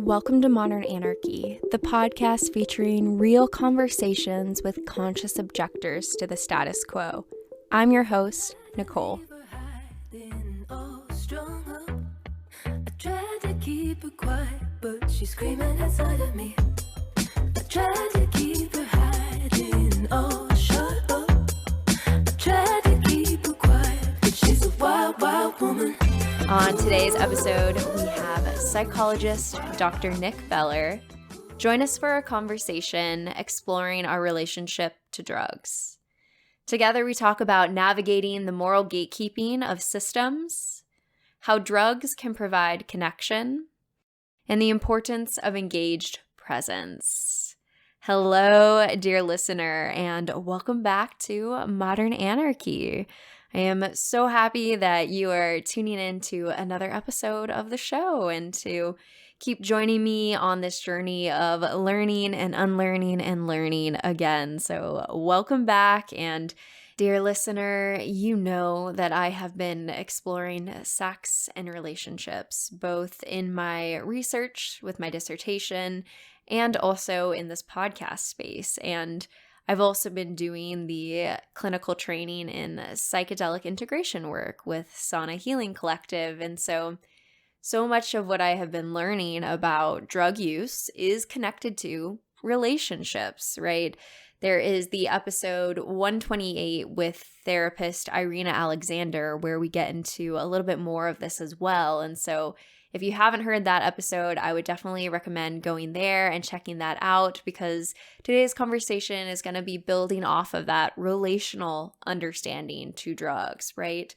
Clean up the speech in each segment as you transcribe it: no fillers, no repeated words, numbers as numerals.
Welcome to Modern Anarchy, the podcast featuring real conversations with conscious objectors to the status quo. I'm your host, Nicole. I tried to keep her quiet, but she's screaming inside of me. I tried to keep her hiding, oh, shut up. I tried to keep her quiet, but she's a wild, wild woman. On today's episode, we have psychologist Dr. Nick Beller. Join us for a conversation exploring our relationship to drugs. Together, we talk about navigating the moral gatekeeping of systems, how drugs can provide connection, and the importance of engaged presence. Hello, dear listener, and welcome back to Modern Anarchy. I am so happy that you are tuning in to another episode of the show and to keep joining me on this journey of learning and unlearning and learning again. So welcome back. And dear listener, you know that I have been exploring sex and relationships, both in my research with my dissertation and also in this podcast space. And I've also been doing the clinical training in psychedelic integration work with Sauna Healing Collective. And so much of what I have been learning about drug use is connected to relationships, right? There is the episode 128 with therapist Irina Alexander, where we get into a little bit more of this as well. And so if you haven't heard that episode, I would definitely recommend going there and checking that out, because today's conversation is going to be building off of that relational understanding to drugs, right?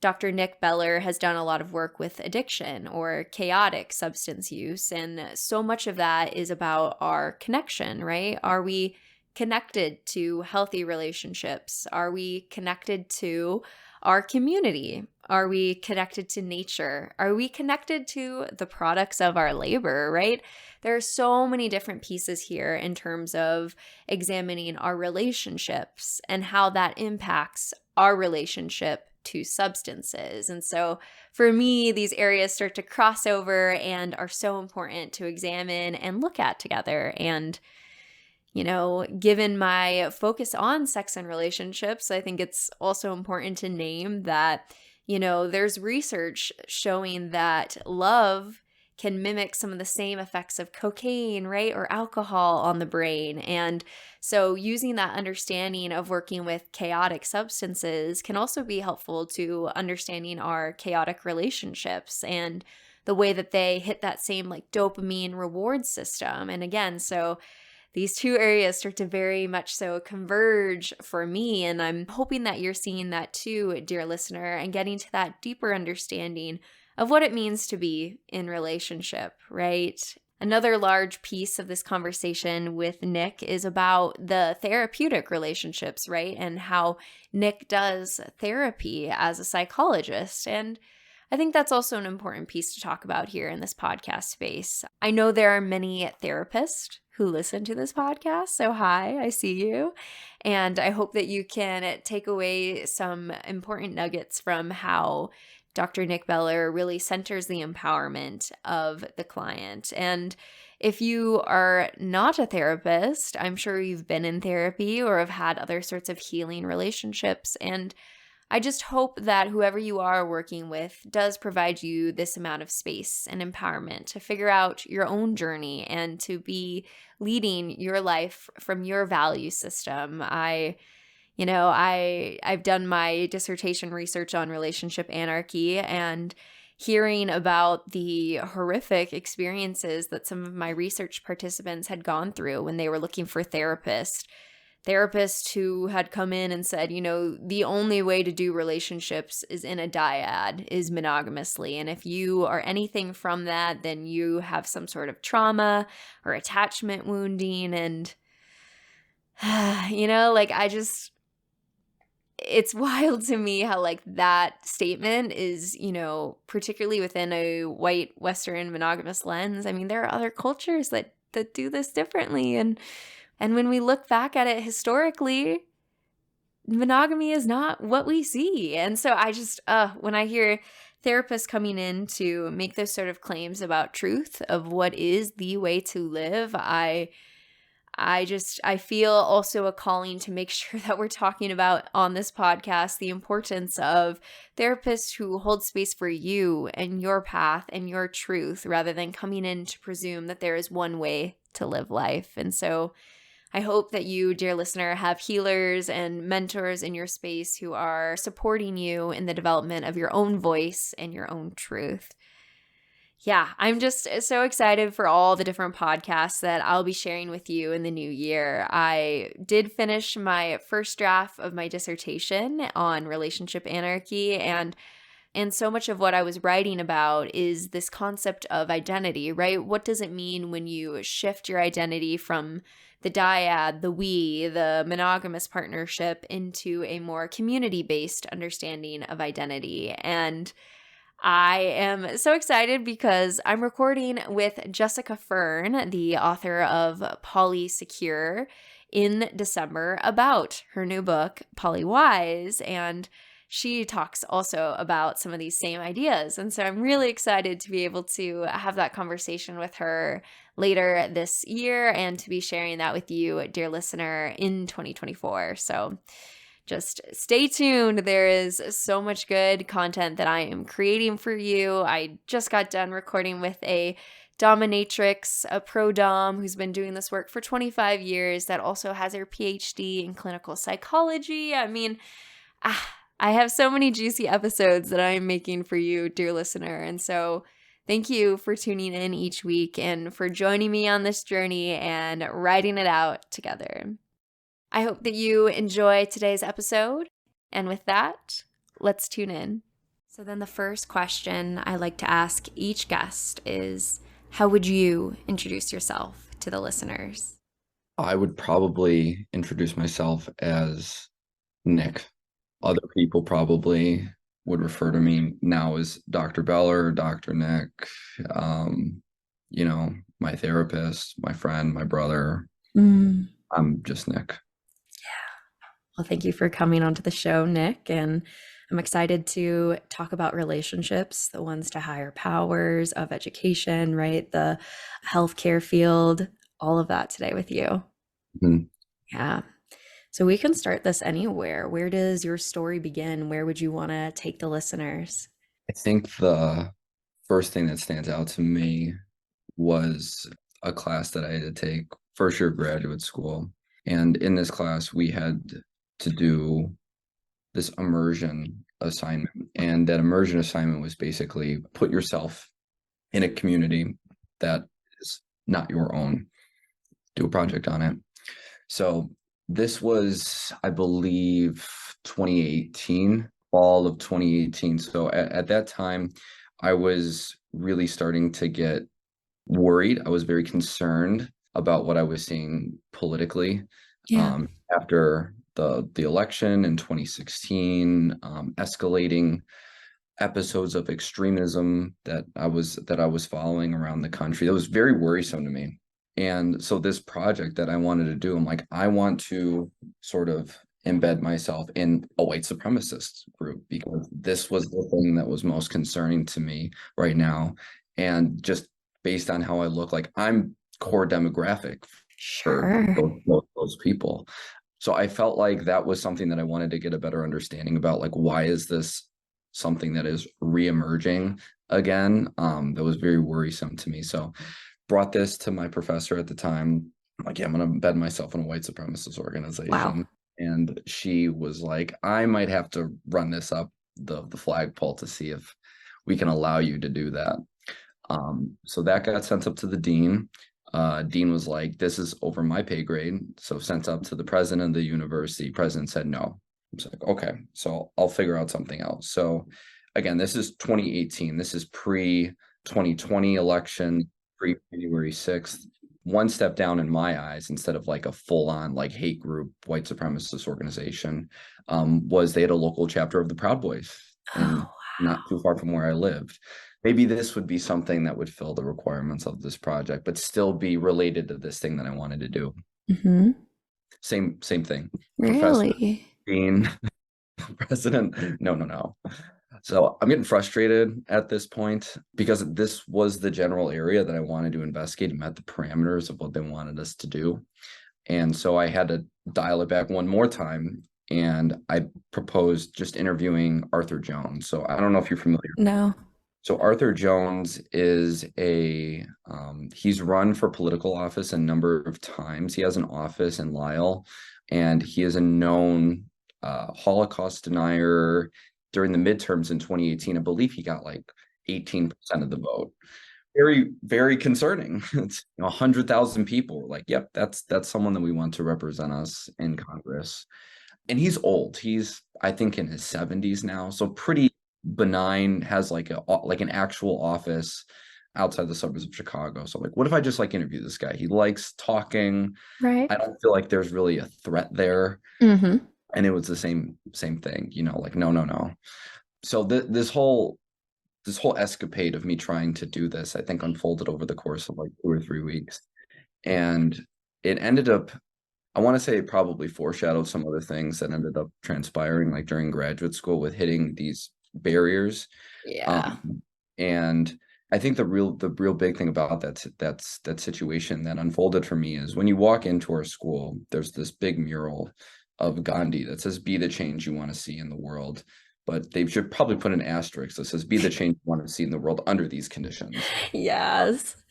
Dr. Nick Beller has done a lot of work with addiction or chaotic substance use, and so much of that is about our connection, right? Are we connected to healthy relationships? Are we connected to our community? Are we connected to nature? Are we connected to the products of our labor, right? There are so many different pieces here in terms of examining our relationships and how that impacts our relationship to substances. And so for me, these areas start to cross over and are so important to examine and look at together. And you know, given my focus on sex and relationships, I think it's also important to name that, you know, there's research showing that love can mimic some of the same effects of cocaine, right, or alcohol on the brain. And so using that understanding of working with chaotic substances can also be helpful to understanding our chaotic relationships and the way that they hit that same like dopamine reward system. And again, so these two areas start to very much so converge for me, and I'm hoping that you're seeing that too, dear listener, and getting to that deeper understanding of what it means to be in relationship, right? Another large piece of this conversation with Nick is about the therapeutic relationships, right? And how Nick does therapy as a psychologist. And I think that's also an important piece to talk about here in this podcast space. I know there are many therapists who listen to this podcast. So hi, I see you. And I hope that you can take away some important nuggets from how Dr. Nick Beller really centers the empowerment of the client. And if you are not a therapist, I'm sure you've been in therapy or have had other sorts of healing relationships. And I just hope that whoever you are working with does provide you this amount of space and empowerment to figure out your own journey and to be leading your life from your value system. I've done my dissertation research on relationship anarchy, and hearing about the horrific experiences that some of my research participants had gone through when they were looking for therapists who had come in and said, you know, the only way to do relationships is in a dyad, is monogamously. And if you are anything from that, then you have some sort of trauma or attachment wounding. And, you know, like it's wild to me how like that statement is, you know, particularly within a white Western monogamous lens. I mean, there are other cultures that do this differently. And when we look back at it historically, monogamy is not what we see. And so I just, when I hear therapists coming in to make those sort of claims about truth of what is the way to live, I feel also a calling to make sure that we're talking about on this podcast the importance of therapists who hold space for you and your path and your truth rather than coming in to presume that there is one way to live life. And so I hope that you, dear listener, have healers and mentors in your space who are supporting you in the development of your own voice and your own truth. Yeah, I'm just so excited for all the different podcasts that I'll be sharing with you in the new year. I did finish my first draft of my dissertation on relationship anarchy, and so much of what I was writing about is this concept of identity, right? What does it mean when you shift your identity from the dyad, the we, the monogamous partnership into a more community-based understanding of identity? And I am so excited because I'm recording with Jessica Fern, the author of Polysecure, in December about her new book, Polywise, and she talks also about some of these same ideas. And so I'm really excited to be able to have that conversation with her later this year and to be sharing that with you, dear listener, in 2024. So just stay tuned. There is so much good content that I am creating for you. I just got done recording with a dominatrix, a pro-dom who's been doing this work for 25 years that also has her PhD in clinical psychology. I mean, I have so many juicy episodes that I'm making for you, dear listener. And so thank you for tuning in each week and for joining me on this journey and writing it out together. I hope that you enjoy today's episode. And with that, let's tune in. So then the first question I like to ask each guest is, how would you introduce yourself to the listeners? I would probably introduce myself as Nick. Other people probably would refer to me now as Dr. Beller, Dr. Nick, my therapist, my friend, my brother. I'm just Nick. Well, thank you for coming onto the show, Nick. And I'm excited to talk about relationships, the ones to higher powers of education, right? The healthcare field, all of that today with you. Mm-hmm. Yeah. So we can start this anywhere. Where does your story begin? Where would you want to take the listeners? I think the first thing that stands out to me was a class that I had to take first year of graduate school. And in this class, we had to do this immersion assignment. And that immersion assignment was basically put yourself in a community that is not your own. Do a project on it. So this was, I believe, 2018, fall of 2018. So at that time, I was really starting to get worried. I was very concerned about what I was seeing politically. After the election in 2016, escalating episodes of extremism that I was following around the country. That was very worrisome to me. And so this project that I wanted to do, I'm like, I want to sort of embed myself in a white supremacist group because this was the thing that was most concerning to me right now. And just based on how I look, like I'm core demographic for those people. So I felt like that was something that I wanted to get a better understanding about, like, why is this something that is reemerging again? That was very worrisome to me. So brought this to my professor at the time. I'm like, yeah, I'm going to embed myself in a white supremacist organization. Wow. And she was like, I might have to run this up the flagpole to see if we can allow you to do that. So that got sent up to the dean. Dean was like, this is over my pay grade. So sent up to the president of the university. President said no. I was like, okay, so I'll figure out something else. So again, this is 2018. This is pre-2020 election, pre-January 6th. One step down in my eyes, instead of like a full-on like hate group, white supremacist organization, was they had a local chapter of the Proud Boys, and not too far from where I lived. Maybe this would be something that would fill the requirements of this project, but still be related to this thing that I wanted to do. Mm-hmm. Same thing. Really? Professor, dean, president. No. So I'm getting frustrated at this point because this was the general area that I wanted to investigate and met the parameters of what they wanted us to do. And so I had to dial it back one more time, and I proposed just interviewing Arthur Jones. So I don't know if you're familiar. No. So Arthur Jones is he's run for political office a number of times. He has an office in Lisle, and he is a known Holocaust denier. During the midterms in 2018, I believe he got like 18% of the vote. Very, very concerning. It's 100,000 people were like, yep, that's someone that we want to represent us in Congress. And he's old. He's, I think, in his 70s now, so pretty benign, has like an actual office outside the suburbs of Chicago. So like, what if I just like interview this guy? He likes talking. Right. I don't feel like there's really a threat there. Mm-hmm. And it was the same thing, like, no. So this whole escapade of me trying to do this, I think, unfolded over the course of like 2 or 3 weeks. And it ended up, I want to say it probably foreshadowed some other things that ended up transpiring like during graduate school with hitting these barriers. Yeah. And I think the real big thing about that situation that unfolded for me is when you walk into our school, there's this big mural of Gandhi that says, "Be the change you want to see in the world." But they should probably put an asterisk that says, "Be the change you want to see in the world under these conditions." Yes.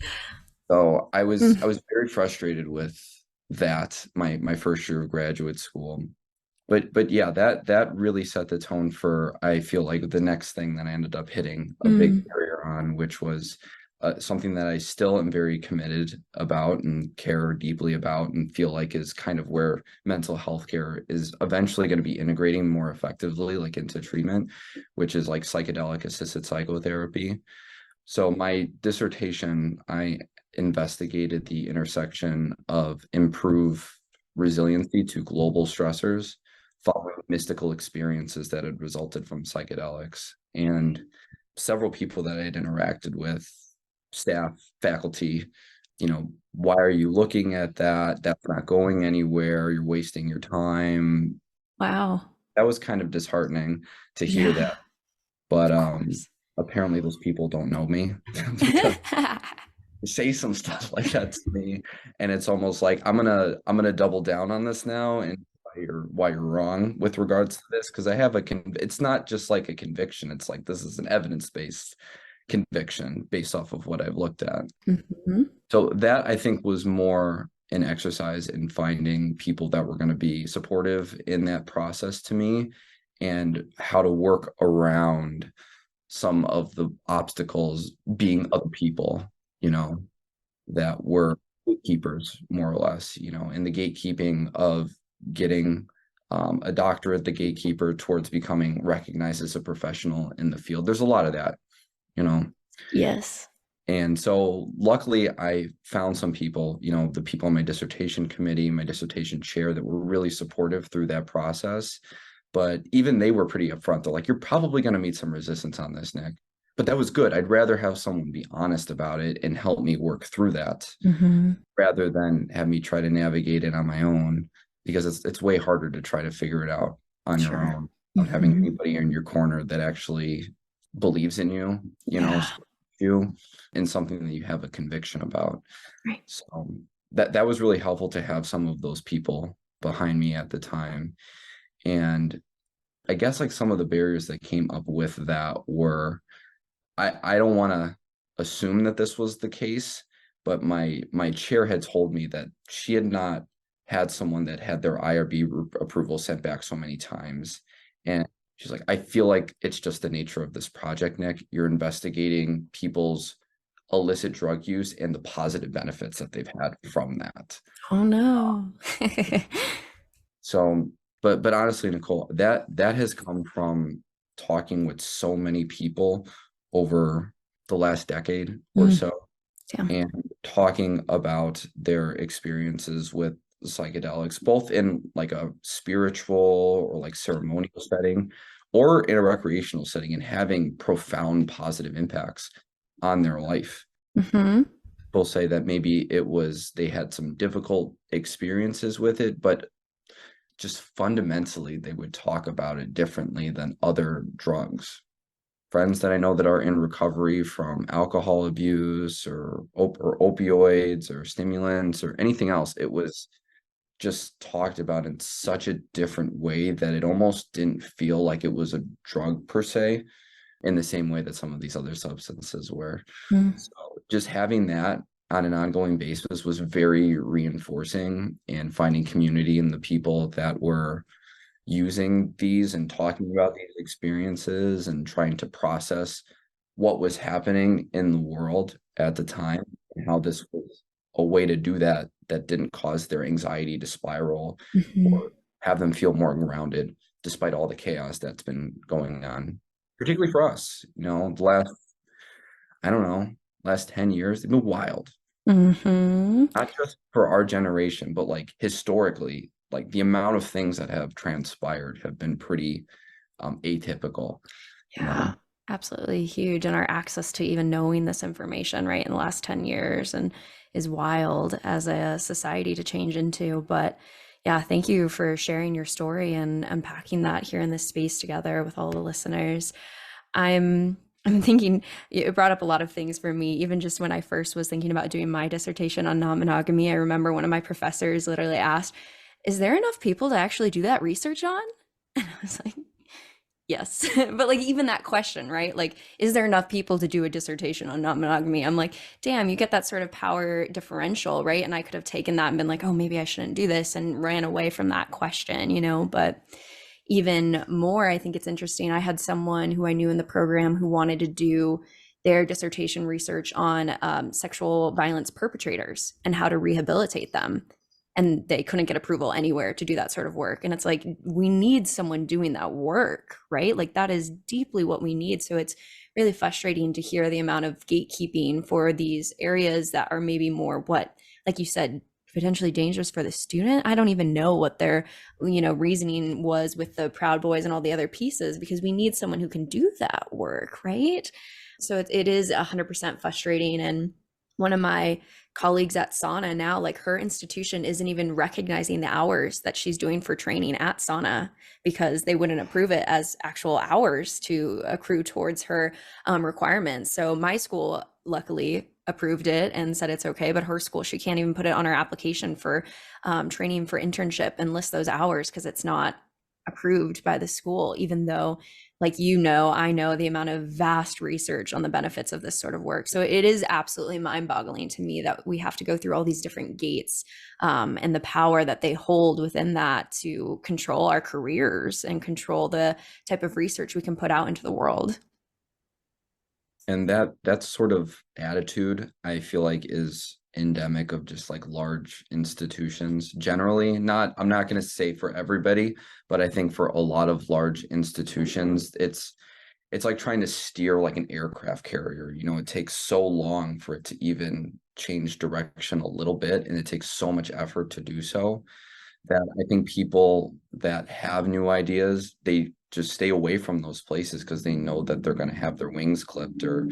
So I was very frustrated with that my first year of graduate school. But yeah, that really set the tone for, I feel like, the next thing that I ended up hitting a big barrier on, which was something that I still am very committed about and care deeply about and feel like is kind of where mental health care is eventually going to be integrating more effectively like into treatment, which is like psychedelic assisted psychotherapy. So my dissertation, I investigated the intersection of improved resiliency to global stressors following mystical experiences that had resulted from psychedelics. And several people that I had interacted with, staff, faculty, why are you looking at that? That's not going anywhere. You're wasting your time. Wow. That was kind of disheartening to hear that. But apparently those people don't know me. Say some stuff like that to me, and it's almost like I'm gonna double down on this now and why you're wrong with regards to this, because I have it's not just like a conviction, it's like this is an evidence-based conviction based off of what I've looked at. Mm-hmm. So that, I think, was more an exercise in finding people that were going to be supportive in that process to me and how to work around some of the obstacles being other people, that were gatekeepers, more or less, in the gatekeeping of getting a doctorate, the gatekeeper towards becoming recognized as a professional in the field. There's a lot of that, Yes. And so luckily I found some people, the people on my dissertation committee, my dissertation chair, that were really supportive through that process. But even they were pretty upfront. They're like, you're probably going to meet some resistance on this, Nick. But that was good. I'd rather have someone be honest about it and help me work through that rather than have me try to navigate it on my own, because it's way harder to try to figure it out on your own without having anybody in your corner that actually believes in you, you in something that you have a conviction about. Right. So that was really helpful to have some of those people behind me at the time. And I guess like some of the barriers that came up with that were, I don't want to assume that this was the case, but my chair had told me that she had not had someone that had their IRB approval sent back so many times. And she's like, I feel like it's just the nature of this project, Nick. You're investigating people's illicit drug use and the positive benefits that they've had from that. Oh no. So, but honestly, Nicole, that has come from talking with so many people over the last decade or so, and talking about their experiences with psychedelics, both in like a spiritual or like ceremonial setting or in a recreational setting, and having profound positive impacts on their life. People say that maybe they had some difficult experiences with it, but just fundamentally they would talk about it differently than other drugs. friends that I know that are in recovery from alcohol abuse or opioids or stimulants or anything else. It was just talked about in such a different way that it almost didn't feel like it was a drug per se, in the same way that some of these other substances were. Mm. So just having that on an ongoing basis was very reinforcing, and finding community in the people that were using these and talking about these experiences and trying to process what was happening in the world at the time, and how this was a way to do that that didn't cause their anxiety to spiral Mhm. or have them feel more grounded despite all the chaos that's been going on, particularly for us. The last, I don't know, last 10 years, they've been wild, Mhm. not just for our generation, but like historically, like the amount of things that have transpired have been pretty atypical, you Yeah, know. absolutely huge. And our access to even knowing this information, right, in the last 10 years and is wild as a society to change into. But yeah, thank you for sharing your story and unpacking that here in this space together with all the listeners. I'm thinking it brought up a lot of things for me, even just when I first was thinking about doing my dissertation on non-monogamy. I remember one of my professors literally asked, "Is there enough people to actually do that research on?" And I was like, yes. But like even that question, right? Like, is there enough people to do a dissertation on non-monogamy? I'm like, damn, you get that sort of power differential, right? And I could have taken that and been like, oh, maybe I shouldn't do this and ran away from that question, But even more, I think it's interesting. I had someone who I knew in the program who wanted to do their dissertation research on sexual violence perpetrators and how to rehabilitate them. And they couldn't get approval anywhere to do that sort of work. And it's like, we need someone doing that work, right? Like, that is deeply what we need. So it's really frustrating to hear the amount of gatekeeping for these areas that are maybe more what, like you said, potentially dangerous for the student. I don't even know what their reasoning was with the Proud Boys and all the other pieces, because we need someone who can do that work, right? So it is 100% frustrating. And one of my colleagues at Sauna now, like, her institution isn't even recognizing the hours that she's doing for training at Sauna because they wouldn't approve it as actual hours to accrue towards her requirements. So my school luckily approved it and said it's okay, but her school, she can't even put it on her application for training for internship and list those hours because it's not approved by the school, even though, like, I know the amount of vast research on the benefits of this sort of work. So it is absolutely mind-boggling to me that we have to go through all these different gates, and the power that they hold within that to control our careers and control the type of research we can put out into the world. And that sort of attitude, I feel like, is endemic of just like large institutions generally. I'm not going to say for everybody, but I think for a lot of large institutions, it's like trying to steer like an aircraft carrier. It takes so long for it to even change direction a little bit, and it takes so much effort to do so, that I think people that have new ideas, they just stay away from those places because they know that they're going to have their wings clipped or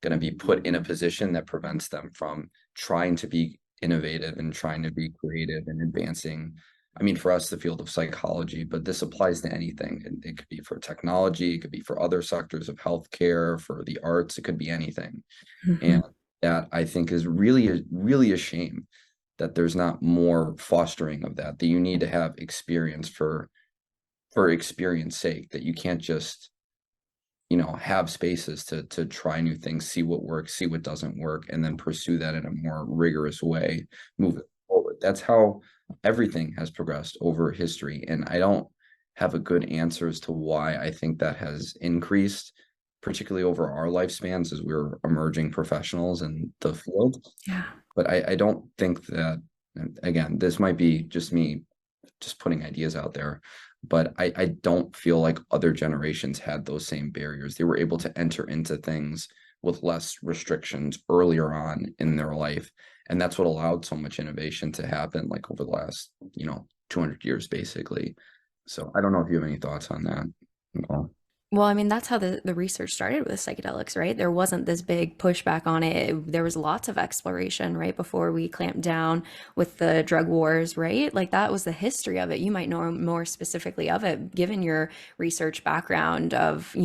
going to be put in a position that prevents them from trying to be innovative and trying to be creative and advancing. I mean, for us, the field of psychology, but this applies to anything. It could be for technology, it could be for other sectors of healthcare, for the arts, it could be anything. Mhm. And that, I think, is really, really a shame that there's not more fostering of that you need to have experience for experience sake, that you can't just, have spaces to try new things, see what works, see what doesn't work, and then pursue that in a more rigorous way moving forward. That's how everything has progressed over history. And I don't have a good answer as to why I think that has increased, particularly over our lifespans as we're emerging professionals in the field. Yeah. But I don't think that, and again, this might be just me just putting ideas out there, but I don't feel like other generations had those same barriers. They were able to enter into things with less restrictions earlier on in their life. And that's what allowed so much innovation to happen, like over the last, 200 years, basically. So I don't know if you have any thoughts on that. Well, Well, I mean, that's how the research started with psychedelics, right? There wasn't this big pushback on it. There was lots of exploration right before we clamped down with the drug wars, right? Like, that was the history of it. You might know more specifically of it, given your research background of,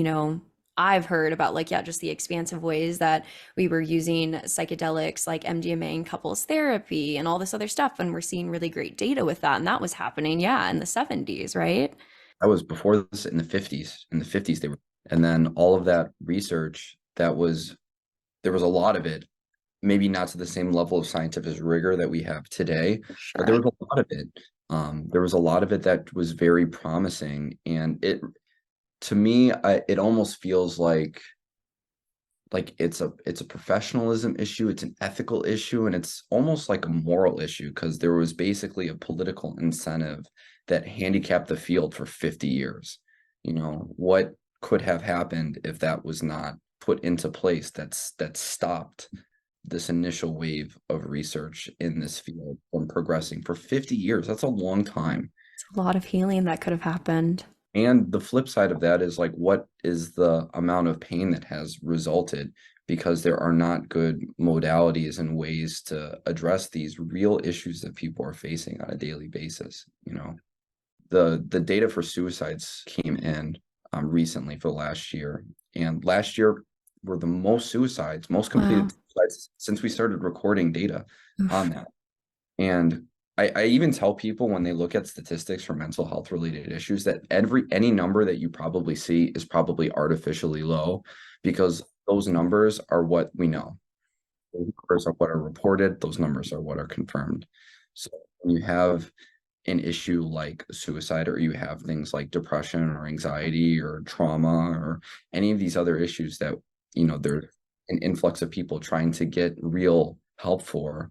I've heard about like, yeah, just the expansive ways that we were using psychedelics like MDMA in couples therapy and all this other stuff. And we're seeing really great data with that. And that was happening, yeah, in the 70s, right? That was before this in the 50s. In the 50s, they were, and then all of that research that was, there was a lot of it, maybe not to the same level of scientific rigor that we have today, but there Sure. was a lot of it. There was a lot of it that was very promising, and it, to me, it almost feels like it's a professionalism issue, it's an ethical issue, and it's almost like a moral issue because there was basically a political incentive that handicapped the field for 50 years. You know, what could have happened if that was not put into place that stopped this initial wave of research in this field from progressing for 50 years? That's a long time. It's a lot of healing that could have happened. And the flip side of that is like, what is the amount of pain that has resulted because there are not good modalities and ways to address these real issues that people are facing on a daily basis. You know, the data for suicides came in recently for last year, and last year were the most suicides, most Wow. completed suicides since we started recording data on Oof. that. And I even tell people when they look at statistics for mental health related issues that any number that you probably see is probably artificially low because those numbers are what we know. Those numbers are what are reported, those numbers are what are confirmed. So when you have an issue like suicide, or you have things like depression or anxiety or trauma or any of these other issues that, you know, there's an influx of people trying to get real help for.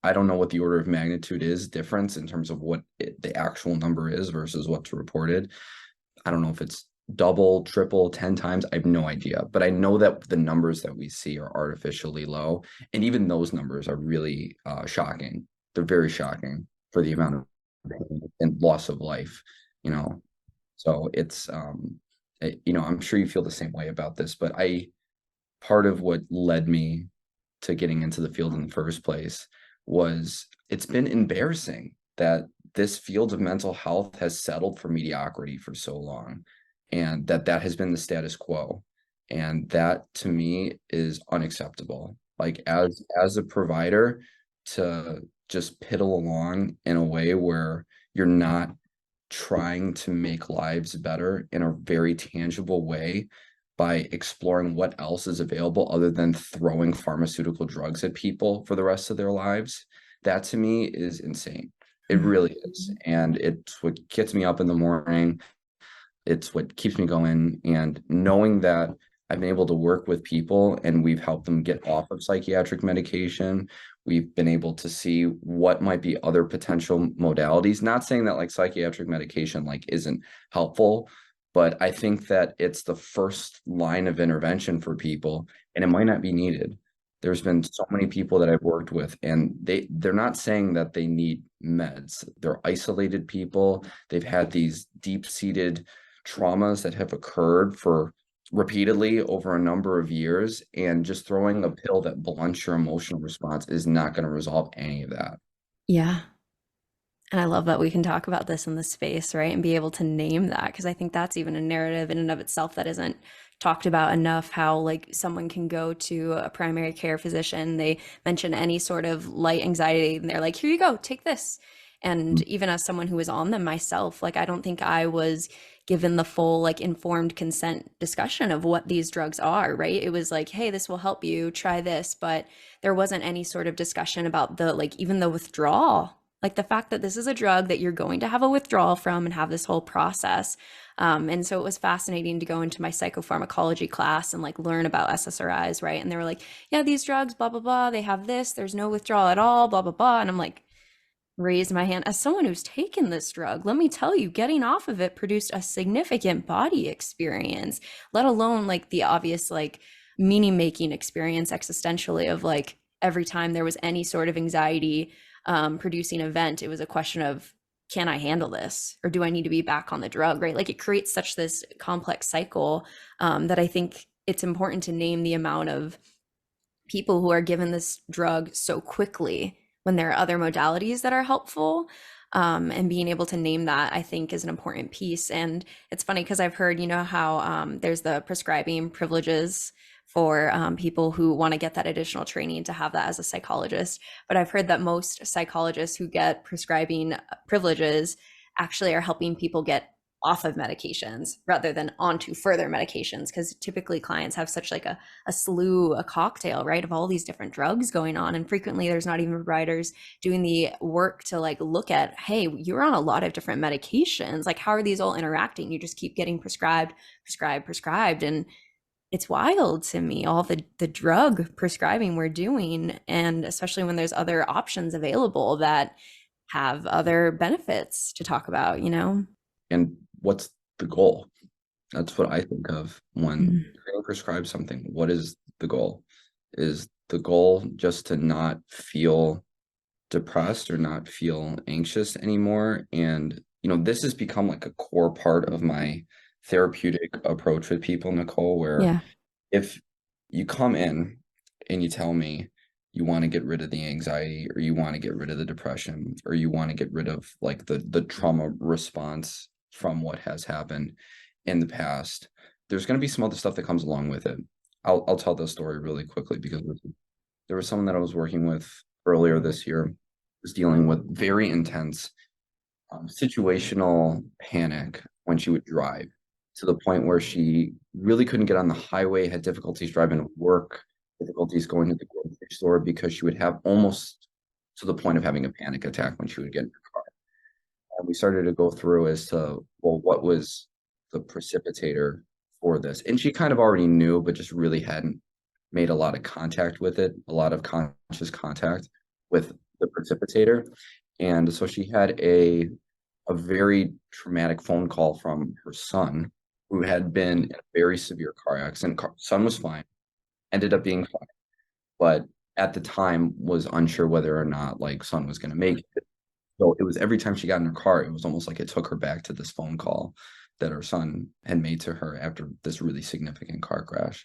I don't know what the order of magnitude is difference in terms of what the actual number is versus what's reported. I don't know if it's double, triple, 10 times. I have no idea. But I know that the numbers that we see are artificially low. And even those numbers are really shocking. They're very shocking for the amount of pain and loss of life, you know. So it's, you know, I'm sure you feel the same way about this, but part of what led me to getting into the field in the first place was it's been embarrassing that this field of mental health has settled for mediocrity for so long, and that has been the status quo. And that to me is unacceptable. Like as a provider, to just piddle along in a way where you're not trying to make lives better in a very tangible way by exploring what else is available other than throwing pharmaceutical drugs at people for the rest of their lives. That to me is insane. It really is. And it's what gets me up in the morning. It's what keeps me going. And knowing that I've been able to work with people and we've helped them get off of psychiatric medication. We've been able to see what might be other potential modalities. Not saying that like psychiatric medication like isn't helpful, but I think that it's the first line of intervention for people, and it might not be needed. There's been so many people that I've worked with, and they're not saying that they need meds. They're isolated people. They've had these deep-seated traumas that have occurred for repeatedly over a number of years, and just throwing a pill that blunts your emotional response is not going to resolve any of that. Yeah. And I love that we can talk about this in this space, right? And be able to name that because I think that's even a narrative in and of itself that isn't talked about enough. How like someone can go to a primary care physician, they mention any sort of light anxiety, and they're like, "Here you go, take this." And even as someone who was on them myself, like I don't think I was given the full like informed consent discussion of what these drugs are, right? It was like, "Hey, this will help you, try this," but there wasn't any sort of discussion about the like even the withdrawal, like the fact that this is a drug that you're going to have a withdrawal from and have this whole process. And so it was fascinating to go into my psychopharmacology class and like learn about SSRIs, right? And they were like, yeah, these drugs, blah, blah, blah, they have this, there's no withdrawal at all, blah, blah, blah. And I'm like, raise my hand as someone who's taken this drug. Let me tell you, getting off of it produced a significant body experience, let alone like the obvious like meaning making experience existentially of like every time there was any sort of anxiety producing event, it was a question of can I handle this or do I need to be back on the drug, right? Like it creates such this complex cycle that I think it's important to name the amount of people who are given this drug so quickly when there are other modalities that are helpful. And being able to name that, I think, is an important piece. And it's funny because I've heard, you know, how there's the prescribing privileges for people who want to get that additional training to have that as a psychologist. But I've heard that most psychologists who get prescribing privileges actually are helping people get off of medications rather than onto further medications, because typically clients have such like a slew, a cocktail, right, of all these different drugs going on, and frequently there's not even providers doing the work to like look at, hey, you're on a lot of different medications, like how are these all interacting? You just keep getting prescribed, and it's wild to me, all the drug prescribing we're doing, and especially when there's other options available that have other benefits to talk about, you know? And what's the goal? That's what I think of when Mhm. you're getting prescribed something. What is the goal? Is the goal just to not feel depressed or not feel anxious anymore? And, you know, this has become like a core part of my therapeutic approach with people, Nicole, where Yeah. if you come in and you tell me you want to get rid of the anxiety, or you want to get rid of the depression, or you want to get rid of like the trauma response from what has happened in the past, there's going to be some other stuff that comes along with it. I'll tell this story really quickly because there was someone that I was working with earlier this year, was dealing with very intense situational panic when she would drive, to the point where she really couldn't get on the highway, had difficulties driving to work, difficulties going to the grocery store, because she would have almost to the point of having a panic attack when she would get in her car. And we started to go through as to, well, what was the precipitator for this? And she kind of already knew, but just really hadn't made a lot of contact with it, a lot of conscious contact with the precipitator. And so she had a very traumatic phone call from her son, who had been in a very severe car accident. Son was fine, ended up being fine, but at the time was unsure whether or not like son was going to make it. So it was every time she got in her car, it was almost like it took her back to this phone call that her son had made to her after this really significant car crash.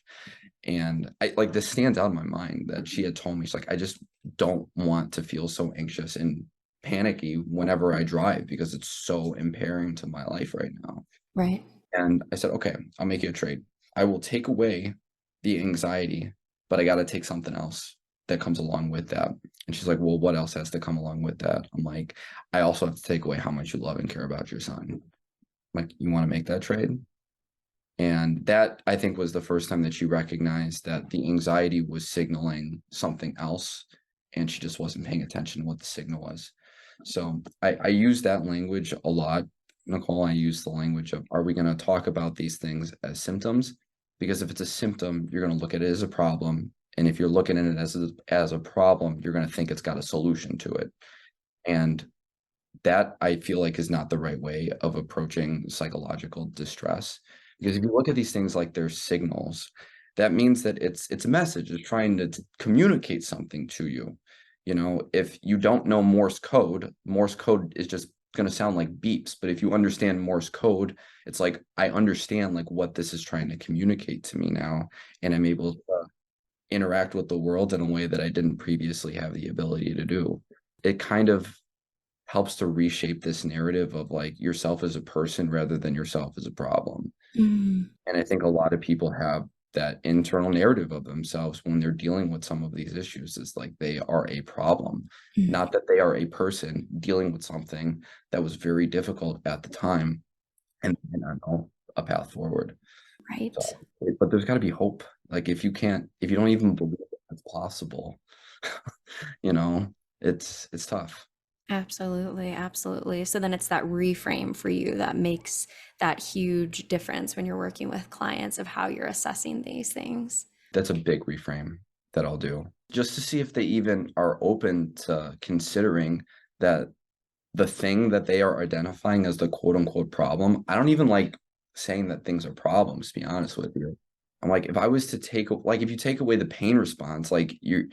And I like, this stands out in my mind that she had told me, she's like, I just don't want to feel so anxious and panicky whenever I drive because it's so impairing to my life right now. Right. And I said, okay, I'll make you a trade. I will take away the anxiety, but I got to take something else that comes along with that. And she's like, well, what else has to come along with that? I'm like, I also have to take away how much you love and care about your son. I'm like, you want to make that trade? And that, I think, was the first time that she recognized that the anxiety was signaling something else, and she just wasn't paying attention to what the signal was. So I use that language a lot, Nicole. I use the language of, are we going to talk about these things as symptoms? Because if it's a symptom, you're going to look at it as a problem. And if you're looking at it as a problem, you're going to think it's got a solution to it. And that, I feel like, is not the right way of approaching psychological distress. Because if you look at these things like they're signals, that means that it's a message. It's trying to communicate something to you. You know, if you don't know Morse code is just going to sound like beeps. But if you understand Morse code, it's like, I understand like what this is trying to communicate to me now, and I'm able to interact with the world in a way that I didn't previously have the ability to do. It kind of helps to reshape this narrative of like yourself as a person rather than yourself as a problem. Mm. And I think a lot of people have that internal narrative of themselves when they're dealing with some of these issues. Is like they are a problem, not that they are a person dealing with something that was very difficult at the time and I know a path forward. Right. So, but there's got to be hope. Like if you don't even believe it's possible, you know, it's tough. Absolutely, absolutely. So then it's that reframe for you that makes that huge difference when you're working with clients of how you're assessing these things. That's a big reframe that I'll do, just to see if they even are open to considering that the thing that they are identifying as the quote unquote problem. I don't even like saying that things are problems, to be honest with you. I'm like, if I was to if you take away the pain response, like you're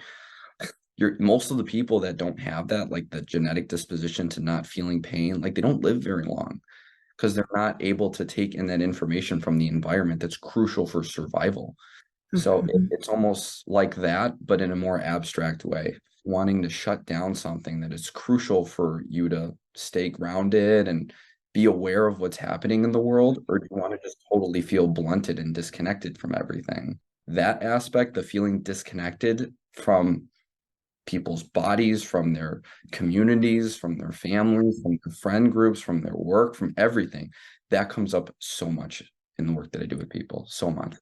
most of the people that don't have that, like the genetic disposition to not feeling pain, like they don't live very long because they're not able to take in that information from the environment that's crucial for survival. So Mhm. it's almost like that, but in a more abstract way. wanting to shut down something that is crucial for you to stay grounded and be aware of what's happening in the world, or do you want to just totally feel blunted and disconnected from everything? That aspect, the feeling disconnected from people's bodies, from their communities, from their families, from their friend groups, from their work, from everything, that comes up so much in the work that I do with people, so much.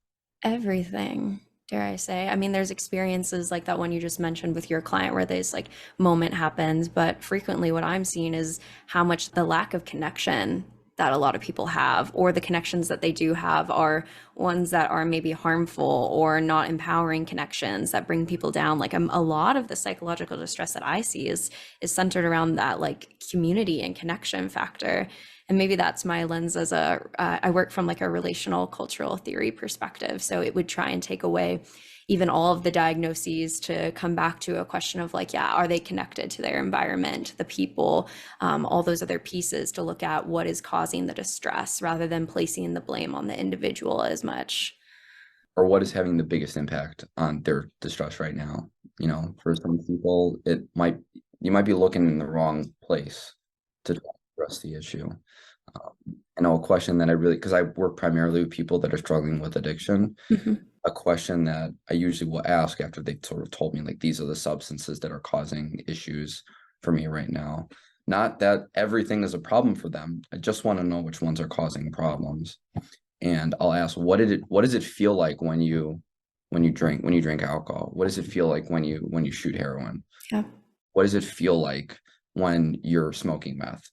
Everything, dare I say. I mean, there's experiences like that one you just mentioned with your client where this like moment happens, but frequently what I'm seeing is how much the lack of connection that a lot of people have, or the connections that they do have are ones that are maybe harmful or not empowering connections that bring people down. Like a lot of the psychological distress that I see is centered around that like community and connection factor. And maybe that's my lens as I work from like a relational cultural theory perspective. So it would try and take away even all of the diagnoses to come back to a question of like, yeah, are they connected to their environment, the people, all those other pieces to look at what is causing the distress rather than placing the blame on the individual as much. Or what is having the biggest impact on their distress right now? You know, for some people, you might be looking in the wrong place to address the issue. I know a question that because I work primarily with people that are struggling with addiction. Mm-hmm. A question that I usually will ask after they've sort of told me, like, these are the substances that are causing issues for me right now. Not that everything is a problem for them. I just want to know which ones are causing problems. And I'll ask, what does it feel like when you drink alcohol? What does it feel like when you shoot heroin? Yeah. What does it feel like when you're smoking meth?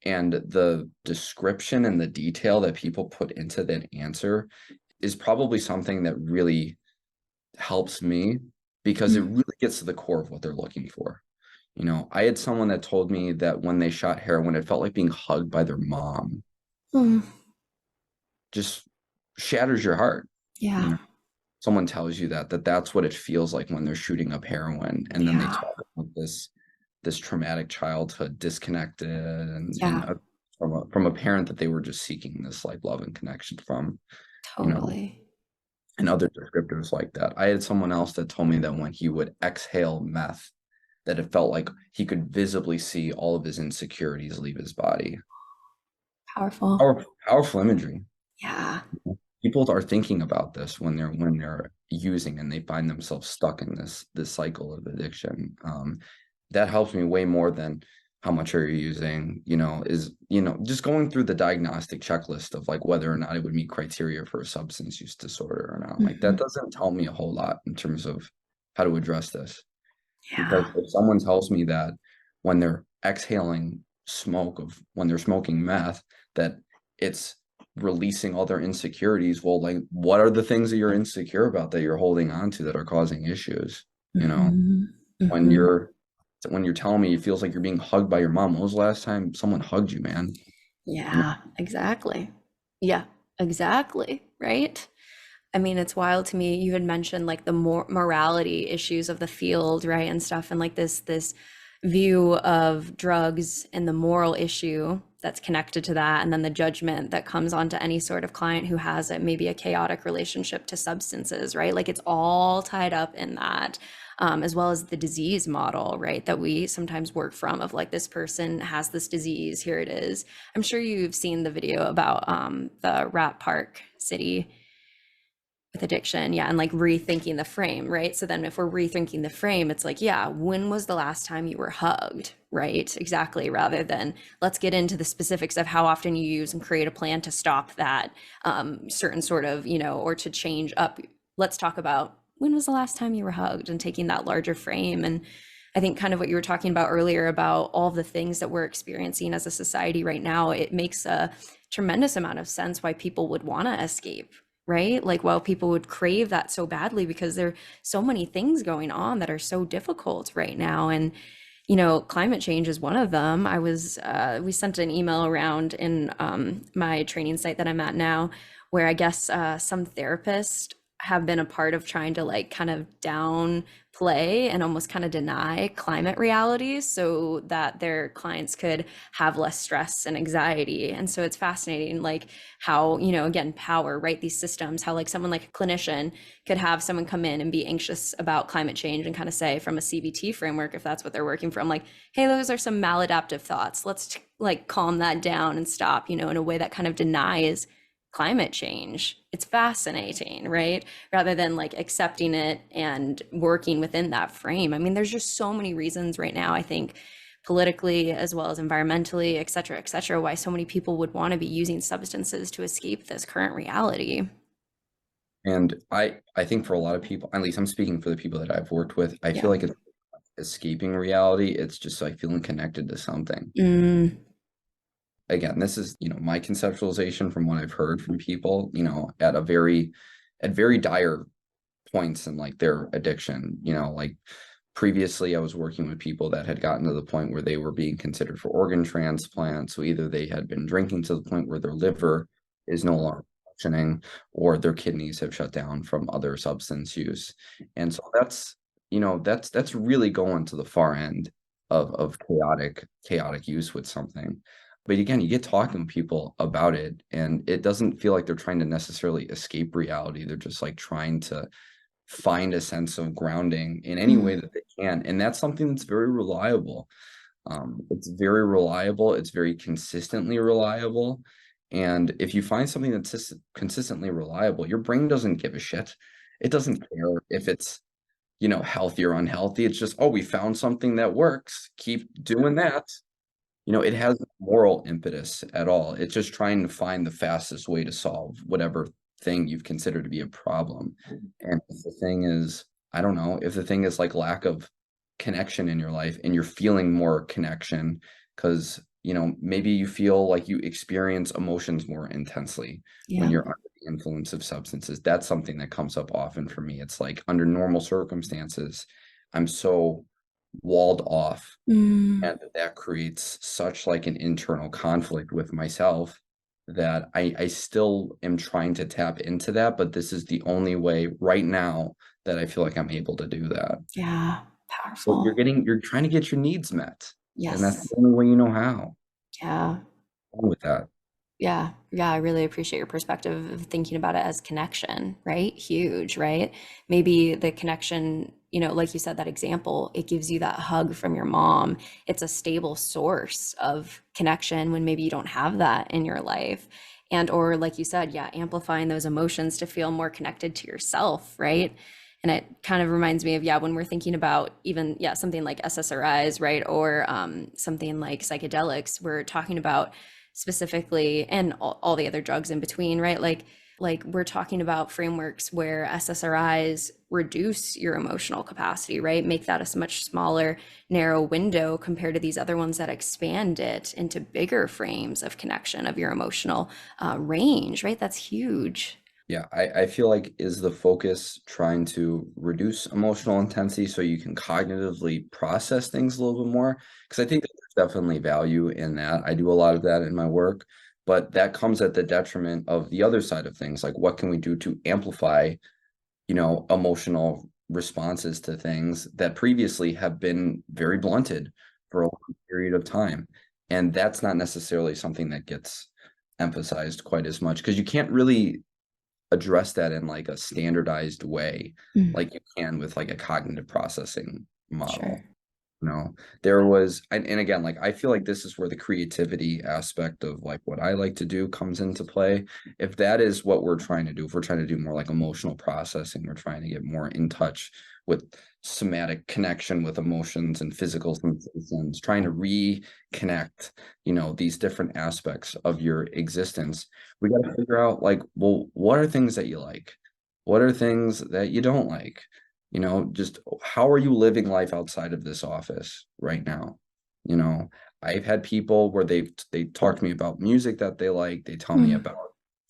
And the description and the detail that people put into that answer is probably something that really helps me, because it really gets to the core of what they're looking for. You know, I had someone that told me that when they shot heroin, it felt like being hugged by their mom. Mm. Just shatters your heart. You Yeah. know, someone tells you that's what it feels like when they're shooting up heroin, and then they Yeah. talk about this traumatic childhood, disconnected, and Yeah. from a parent that they were just seeking this like love and connection from, you know, Totally. and other descriptors like that. I had someone else that told me that when he would exhale meth, that it felt like he could visibly see all of his insecurities leave his body. Powerful. Powerful imagery. Yeah. People are thinking about this when they're using, and they find themselves stuck in this cycle of addiction. That helps me way more than how much are you using, just going through the diagnostic checklist of like whether or not it would meet criteria for a substance use disorder or not. Like that doesn't tell me a whole lot in terms of how to address this. Because Yeah. if someone tells me that when they're exhaling when they're smoking meth, that it's releasing all their insecurities, well, like, what are the things that you're insecure about that you're holding on to that are causing issues? Mm-hmm. When Mm-hmm. you're telling me it feels like you're being hugged by your mom, when was the last time someone hugged you, man? Yeah, exactly. Yeah, exactly. Right. I mean, it's wild to me. You had mentioned like the morality issues of the field, right, and stuff, and like this view of drugs and the moral issue that's connected to that, and then the judgment that comes onto any sort of client who has maybe a chaotic relationship to substances, right? Like it's all tied up in that. As well as the disease model, right, that we sometimes work from of like this person has this disease, here it is. I'm sure you've seen the video about the rat park city with addiction, yeah, and like rethinking the frame, right? So then if we're rethinking the frame, it's like, yeah, when was the last time you were hugged, right? Exactly, rather than let's get into the specifics of how often you use and create a plan to stop that certain sort of, or to change up. Let's talk about when was the last time you were hugged, and taking that larger frame. And I think kind of what you were talking about earlier about all the things that we're experiencing as a society right now, it makes a tremendous amount of sense why people would want to escape, right? Like, well, people would crave that so badly because there are so many things going on that are so difficult right now. And, climate change is one of them. We sent an email around in my training site that I'm at now, where I guess some therapist have been a part of trying to like kind of downplay and almost kind of deny climate realities so that their clients could have less stress and anxiety. And so it's fascinating, like how, you know, again, power, right? These systems, how like someone like a clinician could have someone come in and be anxious about climate change and kind of say from a CBT framework, if that's what they're working from, like, hey, those are some maladaptive thoughts. Let's like calm that down and stop, you know, in a way that kind of denies climate change. It's fascinating, right? Rather than like accepting it and working within that frame. I mean, there's just so many reasons right now, I think, politically as well as environmentally, et cetera, why so many people would want to be using substances to escape this current reality. And I think for a lot of people, at least I'm speaking for the people that I've worked with, I feel Yeah. like it's escaping reality. It's just like feeling connected to something. Mm, Again, this is, you know, my conceptualization from what I've heard from people, you know, at very dire points in like their addiction. You know, like previously I was working with people that had gotten to the point where they were being considered for organ transplant. So either they had been drinking to the point where their liver is no longer functioning, or their kidneys have shut down from other substance use. And so that's, you know, that's really going to the far end of chaotic use with something. But again, you get talking to people about it, and it doesn't feel like they're trying to necessarily escape reality. They're just like trying to find a sense of grounding in any way mm, that they can. And that's something that's very reliable. It's very reliable. It's very consistently reliable. And if you find something that's consistently reliable, your brain doesn't give a shit. It doesn't care if it's, you know, healthy or unhealthy. It's just, oh, we found something that works. Keep doing that. You know, it has no moral impetus at all. It's just trying to find the fastest way to solve whatever thing you've considered to be a problem. And if the thing is, I don't know, if the thing is like lack of connection in your life and you're feeling more connection because, you know, maybe you feel like you experience emotions more intensely when yeah. you're under the influence of substances. That's something that comes up often for me. It's like under normal circumstances, I'm so walled off, Mm, and that creates such like an internal conflict with myself that I still am trying to tap into that, but this is the only way right now that I feel like I'm able to do that. yeah. But Powerful. you're trying to get your needs met, and that's Yes. the only way you know how. Yeah. With that. Yeah, yeah, I really appreciate your perspective of thinking about it as connection, right? Huge, right? Maybe the connection, you know, like you said, that example, it gives you that hug from your mom. It's a stable source of connection when maybe you don't have that in your life. And, or like you said, yeah, amplifying those emotions to feel more connected to yourself, right? And it kind of reminds me of, yeah, when we're thinking about even, yeah, something like SSRIs, right? Or something like psychedelics, we're talking about specifically and all the other drugs in between, right? Like we're talking about frameworks where SSRIs reduce your emotional capacity, right? Make that a much smaller, narrow window compared to these other ones that expand it into bigger frames of connection of your emotional range, right? That's huge. Yeah, I feel like is the focus trying to reduce emotional intensity so you can cognitively process things a little bit more? Because I think that there's definitely value in that. I do a lot of that in my work, but that comes at the detriment of the other side of things. Like, what can we do to amplify, you know, emotional responses to things that previously have been very blunted for a long period of time? And that's not necessarily something that gets emphasized quite as much because you can't really address that in like a standardized way Mm, like you can with like a cognitive processing sure. model. You know, there was, and again, like I feel like this is where the creativity aspect of like what I like to do comes into play. If that is what we're trying to do, if we're trying to do more like emotional processing, we're trying to get more in touch with somatic connection with emotions and physical sensations, trying to reconnect, you know, these different aspects of your existence. We got to figure out like, well, what are things that you like? What are things that you don't like? You know, just how are you living life outside of this office right now? You know, I've had people where they talk to me about music that they like. They tell me Mm, about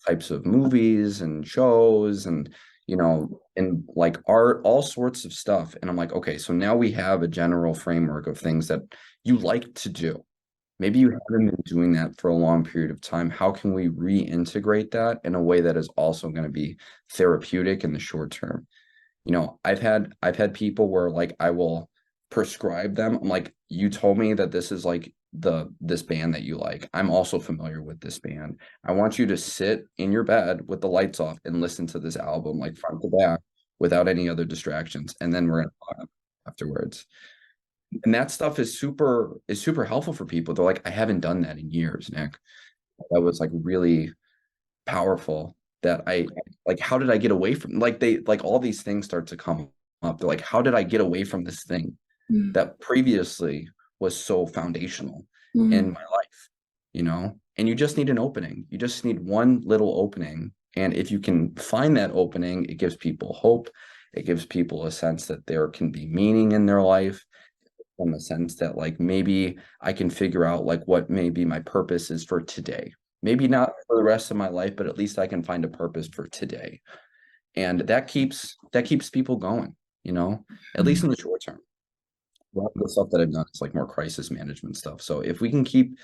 types of movies and shows and, you know, and like art, all sorts of stuff. And I'm like, okay, so now we have a general framework of things that you like to do. maybe you haven't been doing that for a long period of time. How can we reintegrate that in a way that is also going to be therapeutic in the short term? I've had people where like I will prescribe them. I'm like, you told me that this is like this band that you like. I'm also familiar with this band. I want you to sit in your bed with the lights off and listen to this album like front to back without any other distractions. And then we're gonna talk afterwards. And that stuff is super helpful for people. They're like, I haven't done that in years, Nick. That was like really powerful that I like, how did I get away from like they like all these things start to come up. They're like, how did I get away from this thing Mm. that previously was so foundational in Mm. my life? And you just need an opening. You just need one little opening. And if you can find that opening, it gives people hope. It gives people a sense that there can be meaning in their life, in the sense that like maybe I can figure out like what maybe my purpose is for today. Maybe not for the rest of my life, but at least I can find a purpose for today. And that keeps people going, at least in the short term. A lot of the stuff that I've done is like more crisis management stuff. So if we can keep,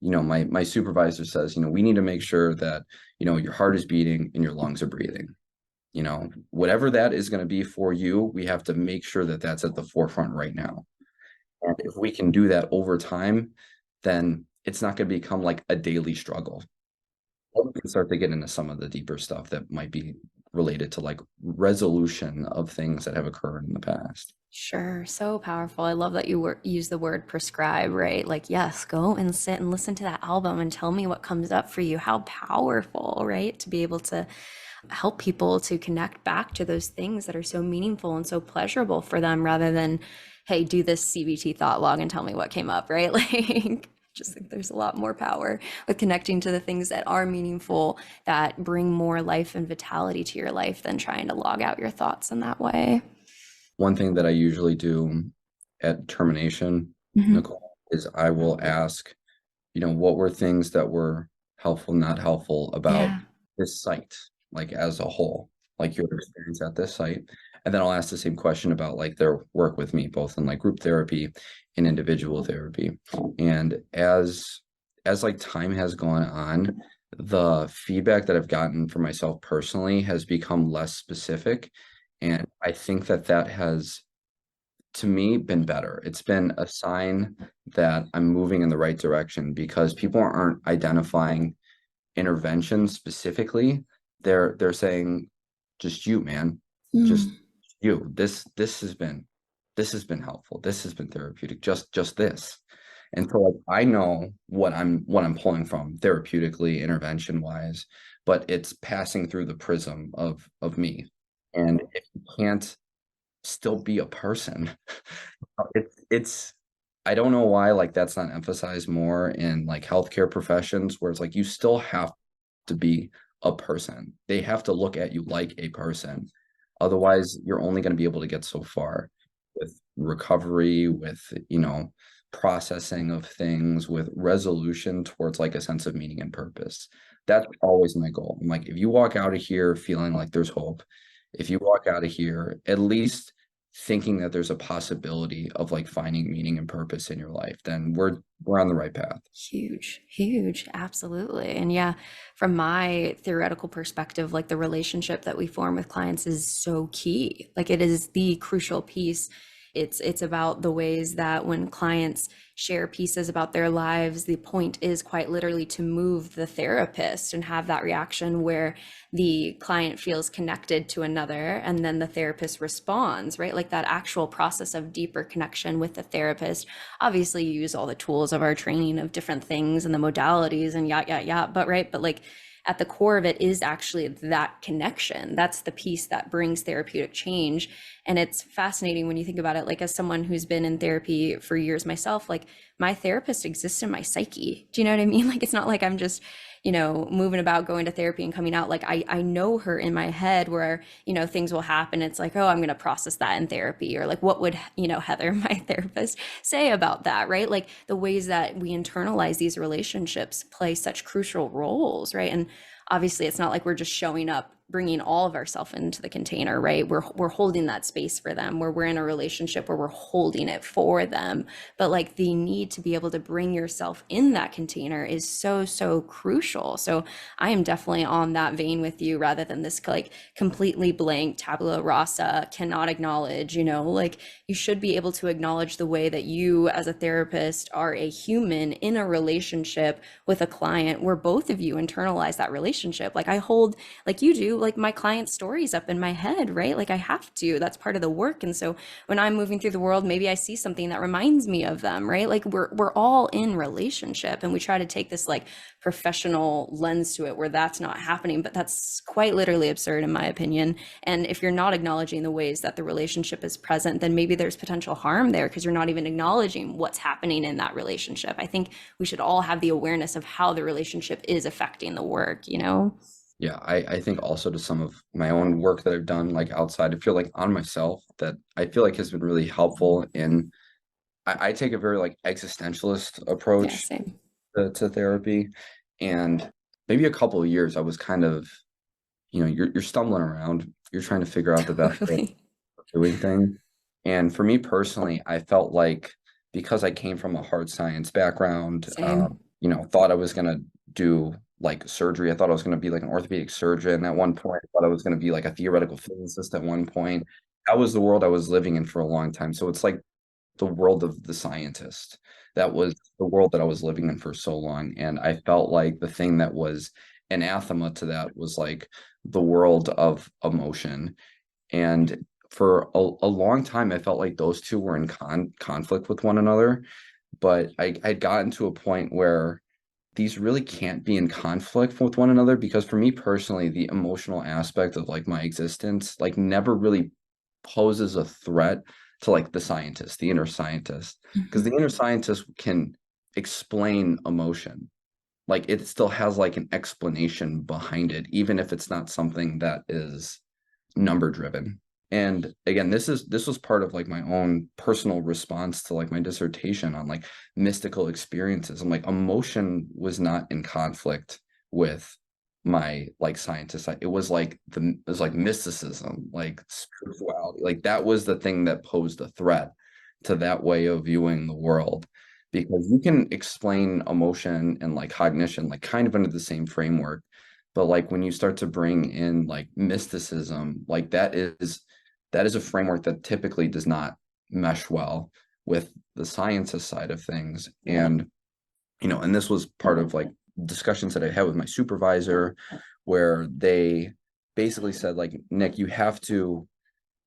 my supervisor says, we need to make sure that, your heart is beating and your lungs are breathing. Whatever that is going to be for you, we have to make sure that that's at the forefront right now. And if we can do that over time, then it's not going to become like a daily struggle. We can start to get into some of the deeper stuff that might be related to like resolution of things that have occurred in the past. Sure, so powerful. I love that you use the word prescribe, right? Like, yes, go and sit and listen to that album and tell me what comes up for you. How powerful, right? To be able to help people to connect back to those things that are so meaningful and so pleasurable for them rather than, hey, do this CBT thought log and tell me what came up, right? Like, just think there's a lot more power with connecting to the things that are meaningful, that bring more life and vitality to your life than trying to log out your thoughts in that way. One thing that I usually do at termination, Mhm. Nicole, is I will ask, what were things that were helpful, not helpful about Yeah. this site, like as a whole, like your experience at this site. And then I'll ask the same question about like their work with me, both in like group therapy and individual therapy. And as like time has gone on, the feedback that I've gotten for myself personally has become less specific. And I think that that has, to me, been better. It's been a sign that I'm moving in the right direction because people aren't identifying intervention specifically. They're saying, just you, man, just Mm. you. This has been helpful. This has been therapeutic. Just this. And so like I know what I'm pulling from therapeutically, intervention wise, but it's passing through the prism of me. And if you can't still be a person, it's I don't know why like that's not emphasized more in like healthcare professions where it's like you still have to be a person. They have to look at you like a person. Otherwise, you're only going to be able to get so far with recovery, with, processing of things, with resolution towards like a sense of meaning and purpose. That's always my goal. I'm like, if you walk out of here feeling like there's hope, if you walk out of here at least thinking that there's a possibility of like finding meaning and purpose in your life, then we're on the right path. Huge, huge, absolutely. And yeah, from my theoretical perspective, like the relationship that we form with clients is so key. Like it is the crucial piece. It's about the ways that when clients share pieces about their lives, the point is quite literally to move the therapist and have that reaction where the client feels connected to another and then the therapist responds, right? Like that actual process of deeper connection with the therapist. Obviously, you use all the tools of our training of different things and the modalities and yeah, but right, but like at the core of it is actually that connection. That's the piece that brings therapeutic change. And it's fascinating when you think about it, like as someone who's been in therapy for years myself, like my therapist exists in my psyche. Do you know what I mean? Like it's not like I'm just, moving about going to therapy and coming out. Like I know her in my head where, things will happen. It's like, oh, I'm going to process that in therapy. Or like, what would, Heather, my therapist, say about that, right? Like the ways that we internalize these relationships play such crucial roles, right? And obviously it's not like we're just showing up bringing all of ourselves into the container, right? We're holding that space for them, where we're in a relationship where we're holding it for them. But like the need to be able to bring yourself in that container is so crucial. So I am definitely on that vein with you, rather than this like completely blank tabula rasa, cannot acknowledge, like you should be able to acknowledge the way that you as a therapist are a human in a relationship with a client where both of you internalize that relationship. Like I hold, like you do, like my client's stories up in my head, right? Like I have to, that's part of the work. And so when I'm moving through the world, maybe I see something that reminds me of them, right? Like we're all in relationship, and we try to take this like professional lens to it where that's not happening, but that's quite literally absurd in my opinion. And if you're not acknowledging the ways that the relationship is present, then maybe there's potential harm there because you're not even acknowledging what's happening in that relationship. I think we should all have the awareness of how the relationship is affecting the work. Yeah, I think also to some of my own work that I've done, like outside, I feel like on myself, that I feel like has been really helpful in, I take a very like existentialist Yeah, approach same. to therapy. And maybe a couple of years I was kind of, you're stumbling around, you're trying to figure out the best way Totally. of doing things. And for me personally, I felt like because I came from a hard science background, Same. thought I was gonna do like surgery. I thought I was gonna be like an orthopedic surgeon at one point. I thought I was gonna be like a theoretical physicist at one point. That was the world I was living in for a long time. So it's like the world of the scientist. That was the world that I was living in for so long. And I felt like the thing that was anathema to that was like the world of emotion. And for a long time, I felt like those two were in conflict with one another. But I'd gotten to a point where these really can't be in conflict with one another, because for me personally, the emotional aspect of like my existence like never really poses a threat to like the scientist, the inner scientist, because the inner scientist can explain emotion. Like it still has like an explanation behind it, even if it's not something that is number driven. And again, this was part of like my own personal response to like my dissertation on like mystical experiences. I'm like, emotion was not in conflict with my like scientist. It was like it was like mysticism, like spirituality. Like that was the thing that posed a threat to that way of viewing the world. Because you can explain emotion and like cognition like kind of under the same framework, but like when you start to bring in like mysticism, like that is a framework that typically does not mesh well with the sciences side of things. And and this was part of like discussions that I had with my supervisor, where they basically said like, Nick, you have to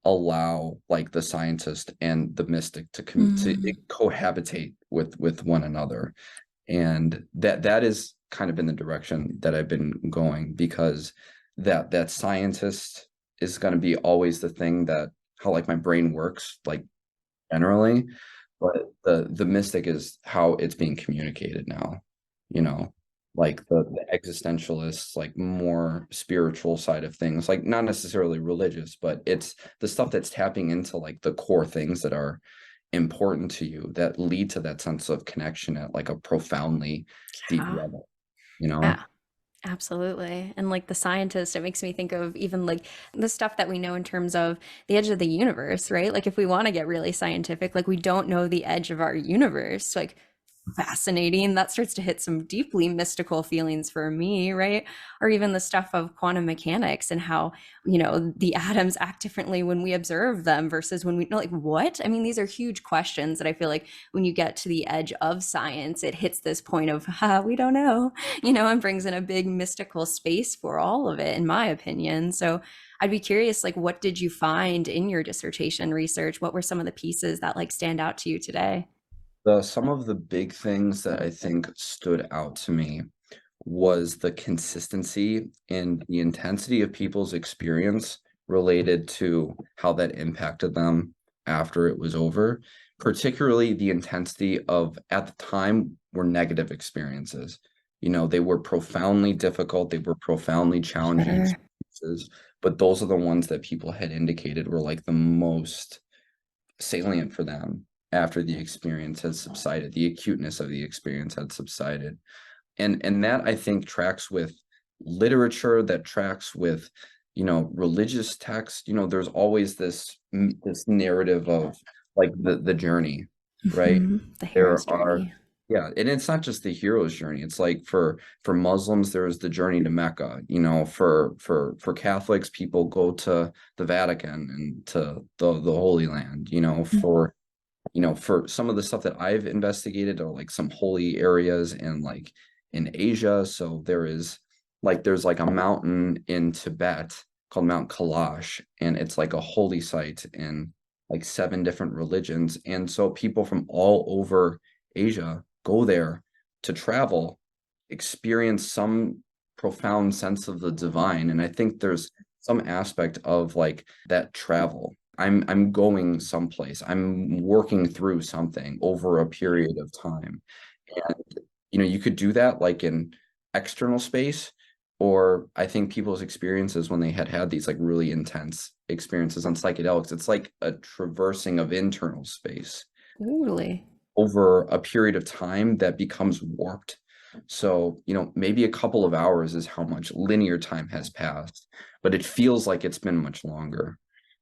allow like the scientist and the mystic to cohabitate with one another. And that is kind of in the direction that I've been going, because that scientist is going to be always the thing that how like my brain works like generally, but the mystic is how it's being communicated now, you know, like the existentialists, like more spiritual side of things, like not necessarily religious, but it's the stuff that's tapping into like the core things that are important to you, that lead to that sense of connection at like a profoundly deep Yeah. level, you know? Yeah. Absolutely. And like the scientist, it makes me think of even like the stuff that we know in terms of the edge of the universe, right? Like if we want to get really scientific, like we don't know the edge of our universe. Like fascinating. That starts to hit some deeply mystical feelings for me, right? Or even the stuff of quantum mechanics and how, the atoms act differently when we observe them versus when we like what? I mean, these are huge questions that I feel like when you get to the edge of science, it hits this point of, we don't know, and brings in a big mystical space for all of it, in my opinion. So I'd be curious, like, what did you find in your dissertation research? What were some of the pieces that like stand out to you today? Some of the big things that I think stood out to me was the consistency and the intensity of people's experience related to how that impacted them after it was over, particularly the intensity of, at the time, were negative experiences. They were profoundly difficult, they were profoundly challenging Sure. experiences, but those are the ones that people had indicated were like the most salient for them after the experience had subsided, the acuteness of the experience had subsided. And that I think tracks with literature, that tracks with, religious texts, there's always this narrative of like the journey, right? The There hero's are, journey. yeah, and it's not just the hero's journey. It's like for Muslims, there is the journey to Mecca. For Catholics, people go to the Vatican and to the Holy Land. For some of the stuff that I've investigated are like some holy areas in Asia. So there's like a mountain in Tibet called Mount Kailash, and it's like a holy site in like 7 different religions. And so people from all over Asia go there to travel, experience some profound sense of the divine. And I think there's some aspect of like that travel. I'm going someplace. I'm working through something over a period of time. And you could do that like in external space, or I think people's experiences when they had these like really intense experiences on psychedelics, it's like a traversing of internal space Totally. over a period of time that becomes warped. So, maybe a couple of hours is how much linear time has passed, but it feels like it's been much longer.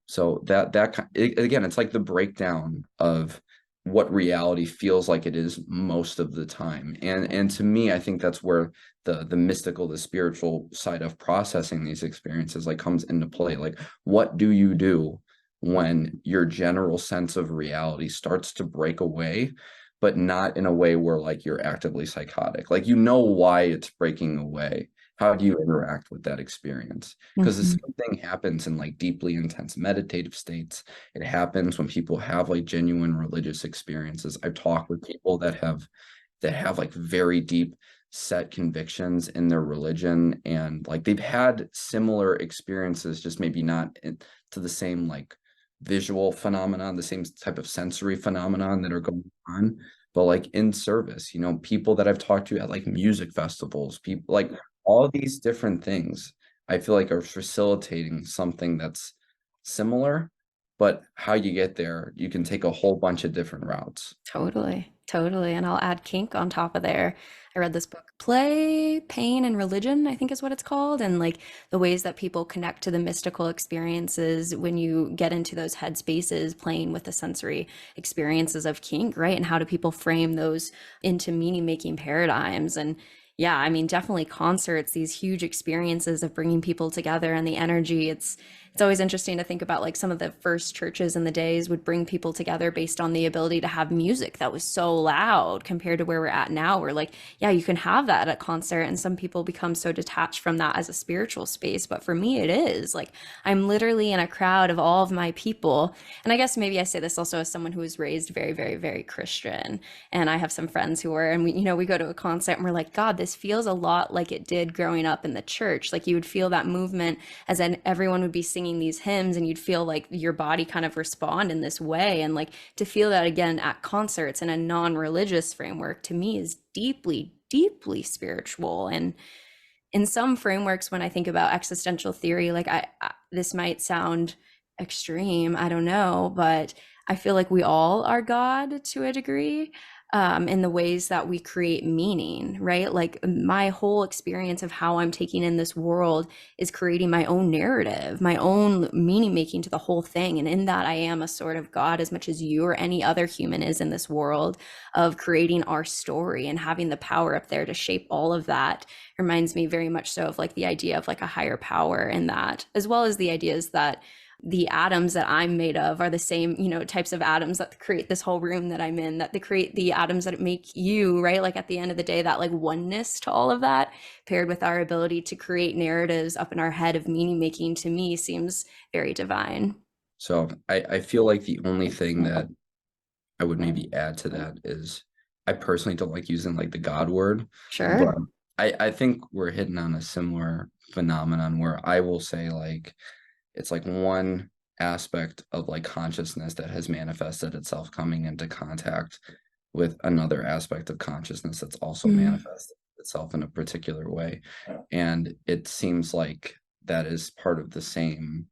So again, it's like the breakdown of what reality feels like it is most of the time. And to me, I think that's where the mystical, the spiritual side of processing these experiences like comes into play. Like, what do you do when your general sense of reality starts to break away, but not in a way where like you're actively psychotic? Like, why it's breaking away. How do you interact with that experience? Because the same thing happens in like deeply intense meditative states. It happens when people have like genuine religious experiences. I've talked with people that have like very deep set convictions in their religion, and like they've had similar experiences, just maybe not to the same like visual phenomenon, the same type of sensory phenomenon that are going on, but like in service, people that I've talked to at like music festivals, people like all these different things, I feel like are facilitating something that's similar, but how you get there, you can take a whole bunch of different routes. Totally, totally. And I'll add kink on top of there. I read this book, Play, Pain, and Religion, I think is what it's called. And like the ways that people connect to the mystical experiences when you get into those headspaces, playing with the sensory experiences of kink, right? And how do people frame those into meaning making paradigms? And yeah, I mean, definitely concerts, these huge experiences of bringing people together and the energy. It's always interesting to think about like some of the first churches in the days would bring people together based on the ability to have music that was so loud compared to where we're at now. We're like, yeah, you can have that at a concert, and some people become so detached from that as a spiritual space. But for me, it is like I'm literally in a crowd of all of my people. And I guess maybe I say this also as someone who was raised very, very, very Christian. And I have some friends who were, and we go to a concert and we're like, God, this feels a lot like it did growing up in the church. Like you would feel that movement as then everyone would be singing these hymns, and you'd feel like your body kind of respond in this way. And like to feel that again at concerts in a non-religious framework to me is deeply, deeply spiritual. And in some frameworks, when I think about existential theory, like this might sound extreme, I don't know, but I feel like we all are God to a degree, in the ways that we create meaning, right? Like my whole experience of how I'm taking in this world is creating my own narrative, my own meaning making to the whole thing. And in that, I am a sort of God as much as you or any other human is in this world, of creating our story and having the power up there to shape all of that. Reminds me very much so of like the idea of like a higher power in that, as well as the ideas that the atoms that I'm made of are the same, types of atoms that create this whole room that I'm in, that they create the atoms that make you, right? Like at the end of the day, that like oneness to all of that, paired with our ability to create narratives up in our head of meaning making, to me seems very divine. So I feel like the only thing that I would maybe add to that is I personally don't like using like the God word, but Sure. I think we're hitting on a similar phenomenon where I will say like it's like one aspect of like consciousness that has manifested itself coming into contact with another aspect of consciousness that's also manifested itself in a particular way. And it seems like that is part of the same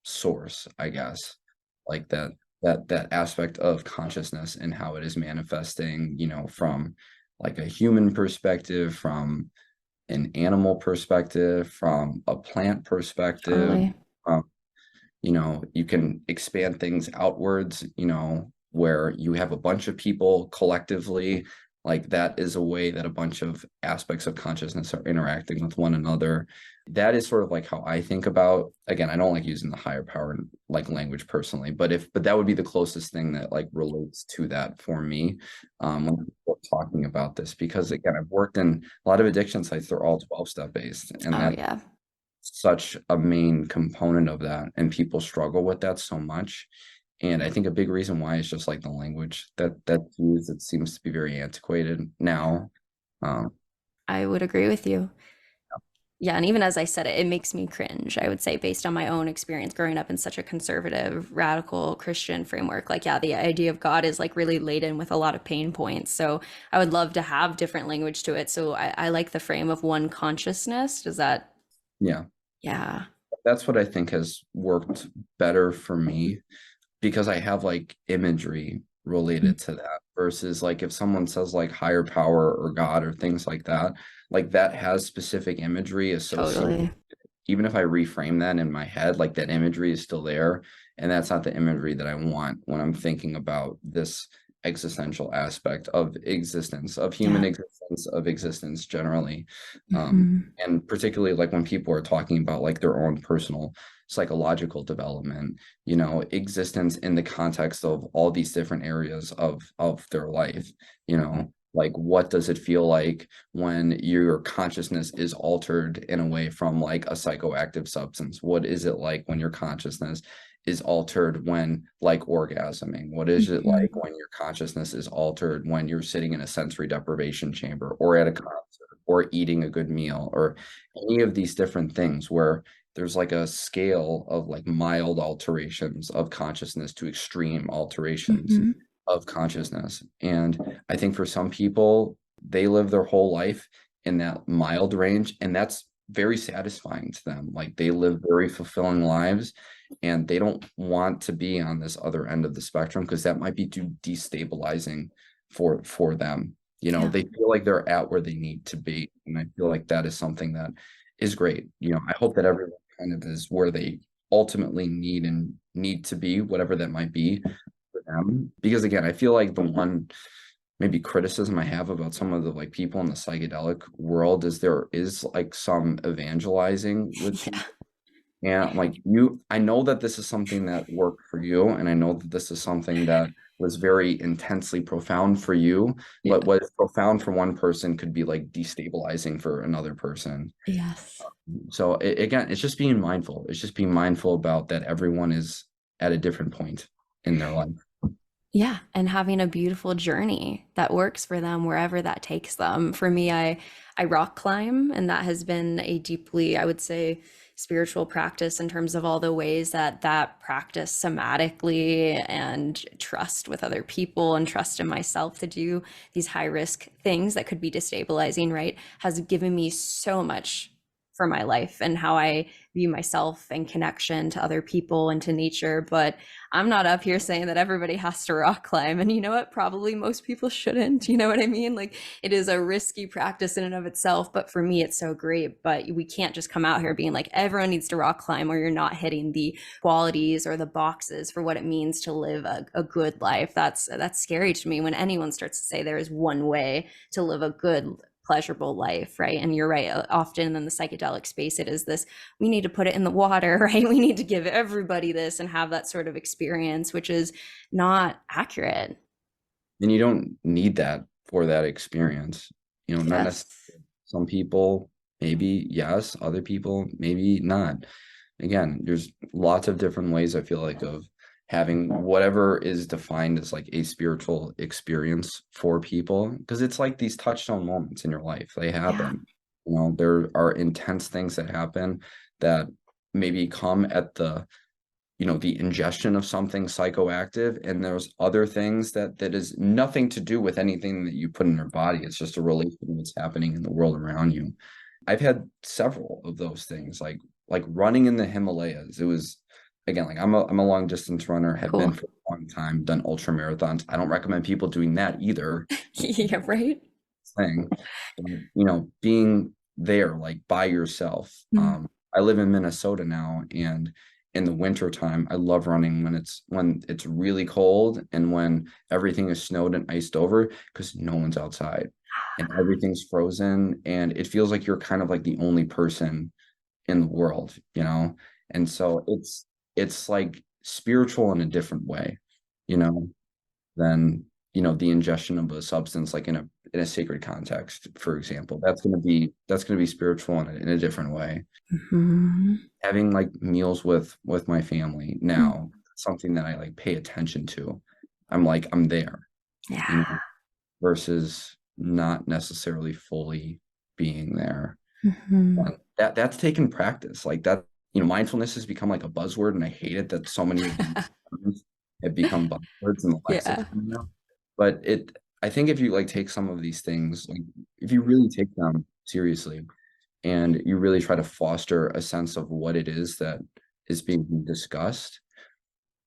source, I guess, like that aspect of consciousness and how it is manifesting, from like a human perspective, from an animal perspective, from a plant perspective. Totally. um, you can expand things outwards, where you have a bunch of people collectively. Like, that is a way that a bunch of aspects of consciousness are interacting with one another. That is sort of like how I think about, again, I don't like using the higher power like language personally, but that would be the closest thing that like relates to that for me, when people are talking about this, because again, I've worked in a lot of addiction sites. They're all 12-step based, and Oh, that's yeah. such a main component of that, and people struggle with that so much. And I think a big reason why is just like the language that's used. It seems to be very antiquated now. um I would agree with you. Yeah, and even as I said it, it makes me cringe, I would say, based on my own experience growing up in such a conservative, radical Christian framework. Like, yeah, the idea of God is like really laden with a lot of pain points. So I would love to have different language to it. So I like the frame of one consciousness. Does that, yeah, yeah. that's what I think has worked better for me, because I have like imagery Mm, related to that, versus like if someone says like higher power or God or things like that has specific imagery associated. totally. Even if I reframe that in my head, like that imagery is still there. And that's not the imagery that I want when I'm thinking about this existential aspect of existence, of human Yeah. existence, of existence generally. Hmm. And particularly like when people are talking about like their own personal psychological development, existence in the context of all these different areas of their life, like what does it feel like when your consciousness is altered in a way from like a psychoactive substance? What is it like when your consciousness is altered when like orgasming? What is it Hmm. like when your consciousness is altered when you're sitting in a sensory deprivation chamber or at a concert or eating a good meal, or any of these different things where there's like a scale of like mild alterations of consciousness to extreme alterations Hmm. of consciousness. And I think for some people, they live their whole life in that mild range, and that's very satisfying to them. Like, they live very fulfilling lives, and they don't want to be on this other end of the spectrum, because that might be too destabilizing for them. Yeah. They feel like they're at where they need to be, and I feel like that is something that is great. I hope that everyone kind of is where they ultimately need to be, whatever that might be for them. Because again, I feel like the one maybe criticism I have about some of the like people in the psychedelic world is there is like some evangelizing with people. Yeah. And like I know that this is something that worked for you, and I know that this is something that was very intensely profound for you, Yeah. but what is profound for one person could be like destabilizing for another person. Yes. So again, it's just being mindful. It's just being mindful about that everyone is at a different point in their life. Yeah, and having a beautiful journey that works for them wherever that takes them. For me, I rock climb, and that has been a deeply, I would say, spiritual practice in terms of all the ways that that practice somatically and trust with other people and trust in myself to do these high risk things that could be destabilizing, right, has given me so much for my life and how I view myself and connection to other people and to nature. But I'm not up here saying that everybody has to rock climb. And you know what? Probably most people shouldn't. You know what I mean? Like, it is a risky practice in and of itself. But for me, it's so great. But we can't just come out here being like, everyone needs to rock climb, or you're not hitting the qualities or the boxes for what it means to live a good life. That's scary to me when anyone starts to say there is one way to live a good, pleasurable life, right? And you're right, often in the psychedelic space it is this, we need to put it in the water, right? We need to give everybody this and have that sort of experience, which is not accurate. And you don't need that for that experience. Not Yes. necessarily. Some people, maybe yes, other people, maybe not. Again, there's lots of different ways, I feel like, of having whatever is defined as like a spiritual experience for people, because it's like these touchstone moments in your life. They Yeah. happen. There are intense things that happen that maybe come at the ingestion of something psychoactive, and there's other things that is nothing to do with anything that you put in your body. It's just a relation to what's happening in the world around you. I've had several of those things, like running in the Himalayas. It was, again, like I'm a long distance runner, have been Cool. for a long time, done ultra marathons. I don't recommend people doing that either Yeah, right. thing. But, being there, like by yourself. I live in Minnesota now, and in the winter time, I love running when it's really cold and when everything is snowed and iced over, because no one's outside and everything's frozen, and it feels like you're kind of like the only person in the world, you know? And so it's like spiritual in a different way, you know, than, you know, the ingestion of a substance like in a sacred context, for example. That's gonna be spiritual in a different way. Having like meals with my family now, something that I like pay attention to. I'm there, you Yeah. know, versus not necessarily fully being there. And that's taken practice. Like that, you know, mindfulness has become like a buzzword, and I hate it that so many of these terms have become buzzwords in the Yeah. lexicon now. But I think if you like take some of these things, like if you really take them seriously and you really try to foster a sense of what it is that is being discussed,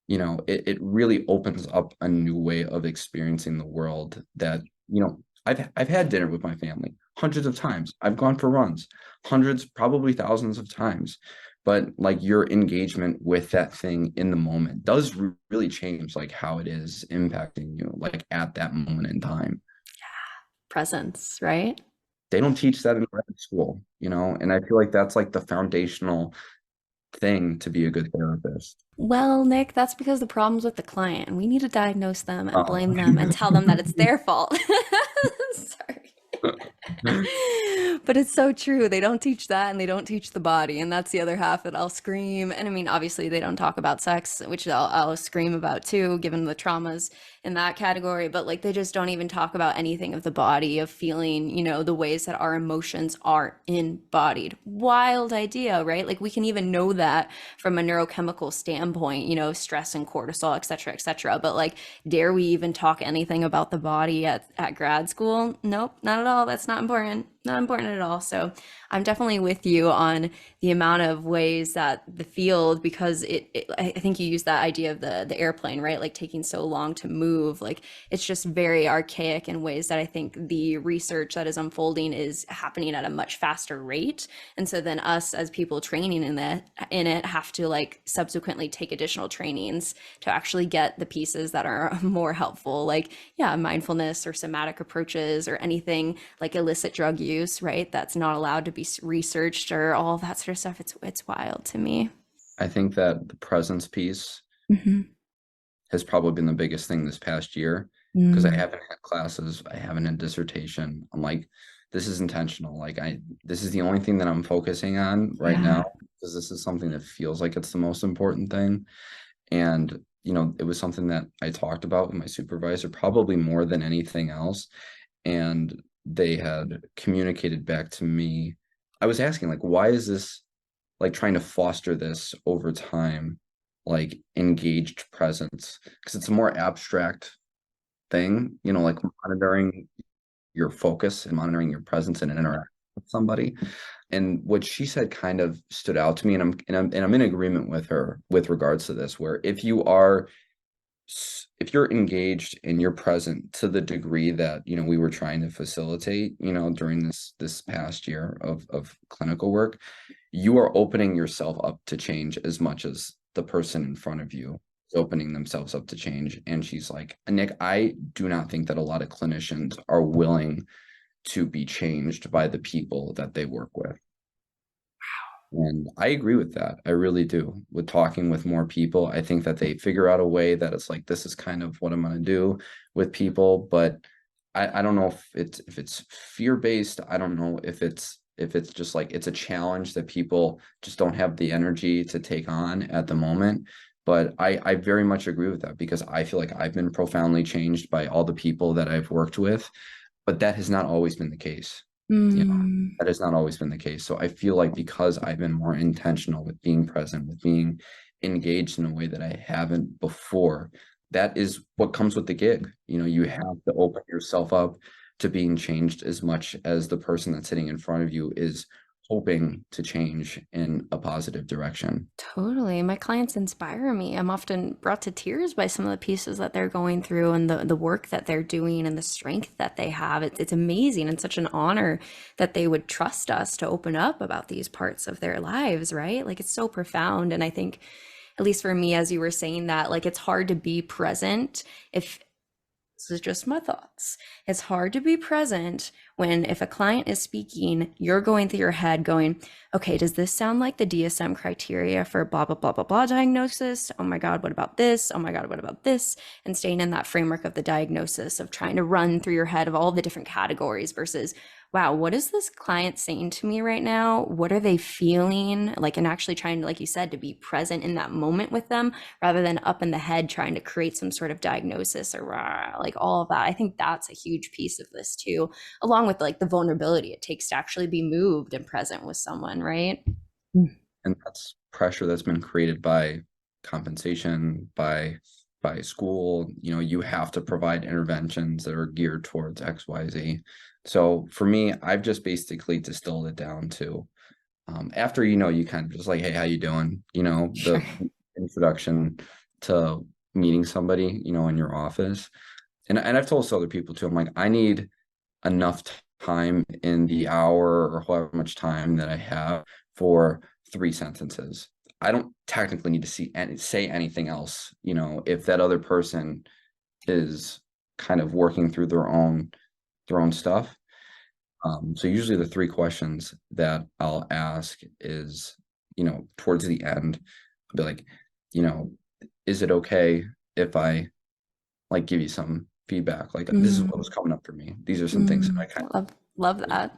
you know, it really opens up a new way of experiencing the world that, you know, I've had dinner with my family hundreds of times. I've gone for runs hundreds, probably thousands of times. But like your engagement with that thing in the moment does really change like how it is impacting you, like at that moment in time. Presence, right? They don't teach that in grad school, you know, and I feel like that's like the foundational thing to be a good therapist. Well, Nick, that's because the problem's with the client, and we need to diagnose them and Oh. blame them and tell them that it's their fault. Sorry. But it's so true. They don't teach that, and they don't teach the body, and that's the other half that I'll scream. And I mean, obviously, they don't talk about sex, which I'll scream about too, given the traumas in that category. But like, they just don't even talk about anything of the body, of feeling, you know, the ways that our emotions are embodied. Wild idea, right? Like, we can even know that from a neurochemical standpoint, you know, stress and cortisol, et cetera, et cetera. But like, dare we even talk anything about the body at grad school? Nope, not at all. That's not important. Not important at all. So I'm definitely with you on the amount of ways that the field, because I think you used that idea of the airplane, right? Like taking so long to move. Like, it's just very archaic in ways that I think the research that is unfolding is happening at a much faster rate. And so then us as people training in it have to like subsequently take additional trainings to actually get the pieces that are more helpful, like, yeah, mindfulness or somatic approaches or anything like illicit drug use, right? That's not allowed to be researched or all of that sort of stuff. It's wild to me. I think that the presence piece has probably been the biggest thing this past year, because I haven't had classes, I haven't had dissertation. I'm like, this is intentional. Like this is the only thing that I'm focusing on right now, because this is something that feels like it's the most important thing. And, you know, it was something that I talked about with my supervisor, probably more than anything else. And they had communicated back to me. I was asking, like, why is this, like, trying to foster this over time, like engaged presence? Because it's a more abstract thing, you know, like monitoring your focus and monitoring your presence in an interaction with somebody. And what she said kind of stood out to me, and I'm in agreement with her with regards to this, where if you're engaged and you're present to the degree that, you know, we were trying to facilitate, you know, during this past year of clinical work, you are opening yourself up to change as much as the person in front of you is opening themselves up to change. And she's like, Nick, I do not think that a lot of clinicians are willing to be changed by the people that they work with. And I agree with that. I really do. With talking with more people, I think that they figure out a way that it's like, this is kind of what I'm going to do with people. But I don't know if it's fear-based. I don't know if it's just like it's a challenge that people just don't have the energy to take on at the moment. But I very much agree with that, because I feel like I've been profoundly changed by all the people that I've worked with. But that has not always been the case. You know, that has not always been the case. So I feel like because I've been more intentional with being present, with being engaged in a way that I haven't before, that is what comes with the gig. You know, you have to open yourself up to being changed as much as the person that's sitting in front of you is hoping to change in a positive direction. Totally. My clients inspire me. I'm often brought to tears by some of the pieces that they're going through and the work that they're doing and the strength that they have. It's amazing and such an honor that they would trust us to open up about these parts of their lives, right? Like it's so profound. And I think, at least for me, as you were saying that, like it's hard to be present if this is just my thoughts. It's hard to be present when, if a client is speaking, you're going through your head going, okay, does this sound like the DSM criteria for blah, blah, blah, blah, blah diagnosis? Oh my God, what about this? Oh my God, what about this? And staying in that framework of the diagnosis of trying to run through your head of all the different categories versus, wow, what is this client saying to me right now? What are they feeling? Like, and actually trying to, like you said, to be present in that moment with them rather than up in the head trying to create some sort of diagnosis or like all of that. I think that's a huge piece of this too, along with like the vulnerability it takes to actually be moved and present with someone, right? And that's pressure that's been created by compensation, by school. You have to provide interventions that are geared towards XYZ. So for me, I've just basically distilled it down to after you kind of just like, hey, how you doing? The introduction to meeting somebody, in your office. And I've told this to other people too. I'm like, I need enough time in the hour or however much time that I have for 3 sentences. I don't technically need to say anything else, if that other person is kind of working through their own stuff. So usually the 3 questions that I'll ask is, towards the end, I'll be like, is it okay if I like give you some feedback? Like this is what was coming up for me. These are some things that I kind of love that.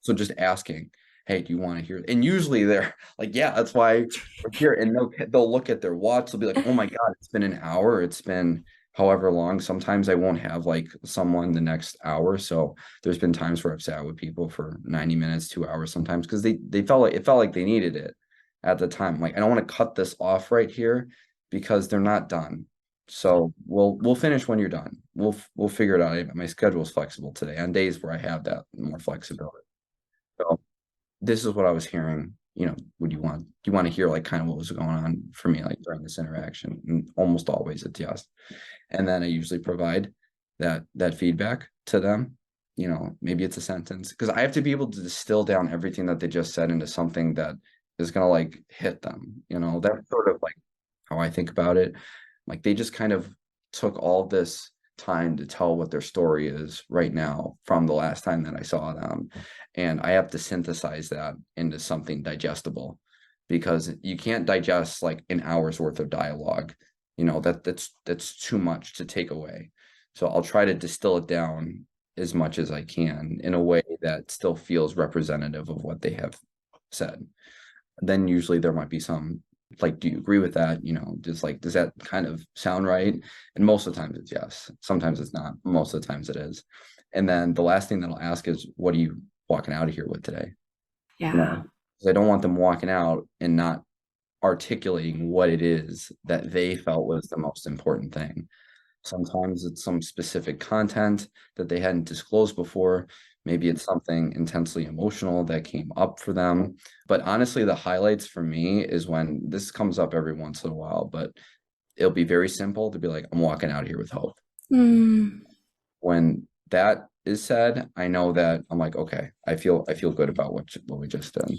So just asking, hey, do you want to hear? And usually they're like, yeah, that's why we're here. And they'll look at their watch. They'll be like, oh my God, it's been an hour. It's been however long. Sometimes I won't have like someone the next hour. So there's been times where I've sat with people for 90 minutes, 2 hours sometimes, because they felt like they needed it at the time. Like, I don't want to cut this off right here because they're not done. So we'll finish when you're done. We'll figure it out. My schedule is flexible today on days where I have that more flexibility. So this is what I was hearing. Do you want to hear like kind of what was going on for me like during this interaction? And almost always it's yes. And then I usually provide that feedback to them. Maybe it's a sentence because I have to be able to distill down everything that they just said into something that is gonna like hit them. That's sort of like how I think about it. Like they just kind of took all this time to tell what their story is right now from the last time that I saw them. And I have to synthesize that into something digestible because you can't digest like an hour's worth of dialogue. That's too much to take away. So I'll try to distill it down as much as I can in a way that still feels representative of what they have said. Then usually there might be some like, do you agree with that? Just like, does that kind of sound right? And most of the times it's yes. Sometimes it's not. Most of the times it is. And then the last thing that I'll ask is, what are you walking out of here with today? Yeah. Because I don't want them walking out and not articulating what it is that they felt was the most important thing. Sometimes it's some specific content that they hadn't disclosed before. Maybe it's something intensely emotional that came up for them. But honestly, the highlights for me is when this comes up every once in a while, but it'll be very simple to be like, I'm walking out of here with hope. When that is said, I know that I'm like, okay, I feel good about what we just did.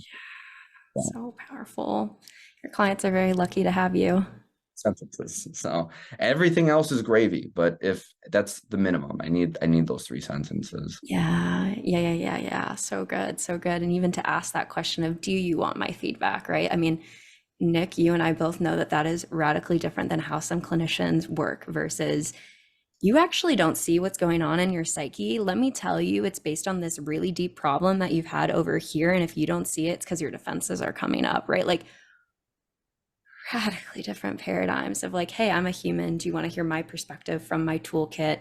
So powerful. Your clients are very lucky to have you. Sentences. So everything else is gravy, but if that's the minimum, I need those 3 sentences. Yeah. So good. And even to ask that question of, do you want my feedback, right? I mean, Nick, you and I both know that is radically different than how some clinicians work versus you actually don't see what's going on in your psyche. Let me tell you, it's based on this really deep problem that you've had over here. And if you don't see it, it's because your defenses are coming up, right? Like radically different paradigms of like, hey, I'm a human. Do you want to hear my perspective from my toolkit?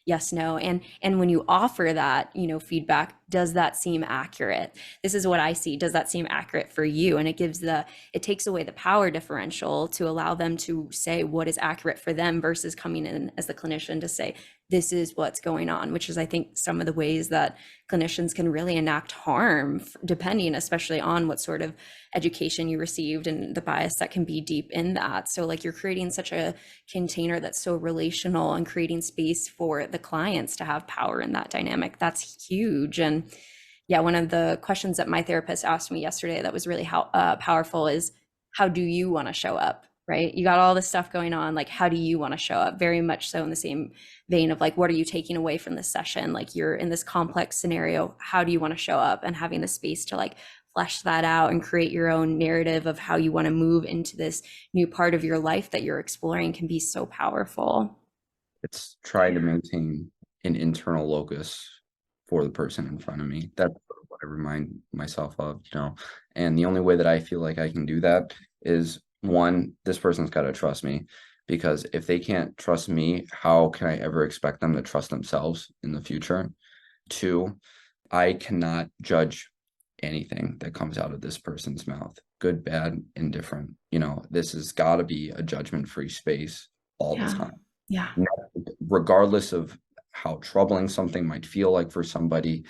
Yes, no. And when you offer that, feedback, does that seem accurate? This is what I see. Does that seem accurate for you? And it takes away the power differential to allow them to say what is accurate for them versus coming in as the clinician to say, this is what's going on, which is, I think, some of the ways that clinicians can really enact harm, depending especially on what sort of education you received and the bias that can be deep in that. So like you're creating such a container that's so relational and creating space for the clients to have power in that dynamic. That's huge. And yeah, one of the questions that my therapist asked me yesterday that was really powerful is, how do you want to show up? Right? You got all this stuff going on. Like, how do you want to show up? Very much so in the same vein of like, what are you taking away from this session? Like, you're in this complex scenario. How do you want to show up? And having the space to like flesh that out and create your own narrative of how you want to move into this new part of your life that you're exploring can be so powerful. It's trying to maintain an internal locus for the person in front of me. That's what I remind myself of, and the only way that I feel like I can do that is, one, this person's got to trust me, because if they can't trust me, how can I ever expect them to trust themselves in the future? Two, I cannot judge anything that comes out of this person's mouth, good, bad, indifferent. This has got to be a judgment-free space all the time. Yeah. Regardless of how troubling something might feel like for somebody,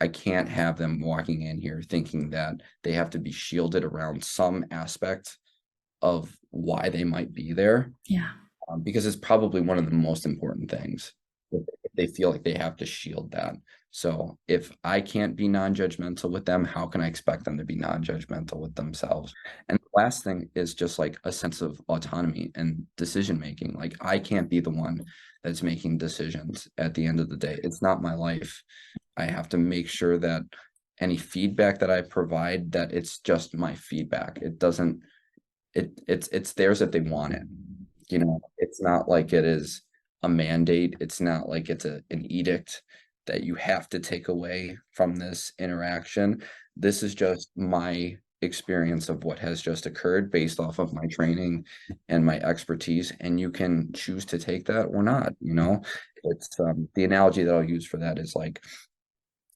I can't have them walking in here thinking that they have to be shielded around some aspect of why they might be there. Yeah. Because it's probably one of the most important things. They feel like they have to shield that. So if I can't be non-judgmental with them, how can I expect them to be non-judgmental with themselves? And the last thing is just like a sense of autonomy and decision-making. Like, I can't be the one that's making decisions at the end of the day. It's not my life. I have to make sure that any feedback that I provide, that it's just my feedback. It doesn't, it's theirs if they want it. It's not like it is a mandate. It's not like it's an edict that you have to take away from this interaction. This is just my experience of what has just occurred based off of my training and my expertise, and you can choose to take that or not. It's the analogy that I'll use for that is like,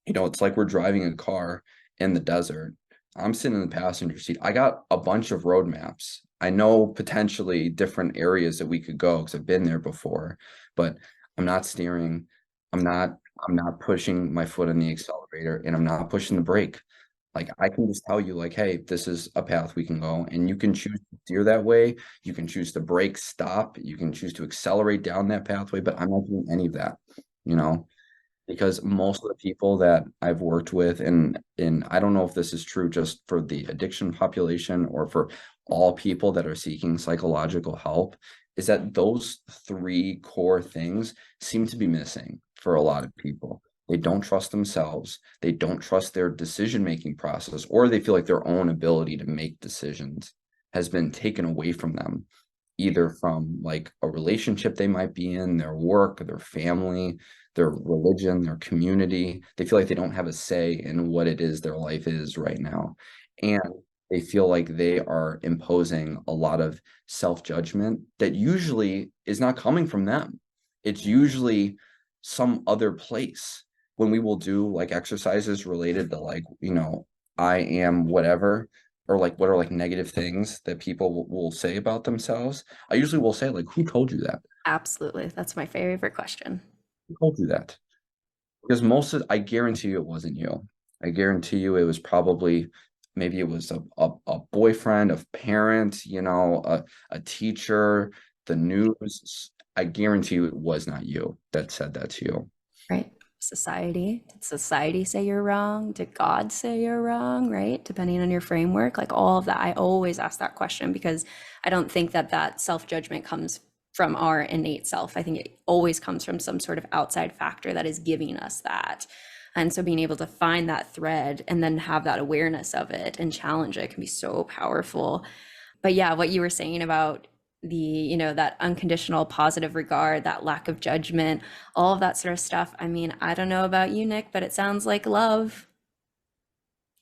it's like we're driving a car in the desert. I'm sitting in the passenger seat. I got a bunch of road maps. I know potentially different areas that we could go because I've been there before, but I'm not steering. I'm not pushing my foot on the accelerator, and I'm not pushing the brake. Like, I can just tell you, like, hey, this is a path we can go, and you can choose to steer that way. You can choose to brake, stop. You can choose to accelerate down that pathway, but I'm not doing any of that, because most of the people that I've worked with, and I don't know if this is true just for the addiction population or for all people that are seeking psychological help, is that those three core things seem to be missing for a lot of people. They don't trust themselves. They don't trust their decision-making process, or they feel like their own ability to make decisions has been taken away from them, either from like a relationship they might be in, their work, their family, their religion, their community. They feel like they don't have a say in what it is their life is right now. And they feel like they are imposing a lot of self-judgment that usually is not coming from them. It's usually some other place. When we will do like exercises related to like, I am whatever, or like what are like negative things that people will say about themselves, I usually will say like, who told you that? Absolutely. That's my favorite question. Who told you that? Because I guarantee you it wasn't you. I guarantee you it was probably, maybe it was a boyfriend, a parent, a teacher, the news. I guarantee you it was not you that said that to you. Right. Society. Did society say you're wrong? Did God say you're wrong? Right? Depending on your framework, like all of that. I always ask that question because I don't think that self-judgment comes from our innate self. I think it always comes from some sort of outside factor that is giving us that. And so being able to find that thread and then have that awareness of it and challenge it can be so powerful. But yeah, what you were saying about the, that unconditional positive regard, that lack of judgment, all of that sort of stuff. I mean, I don't know about you, Nick, but it sounds like love.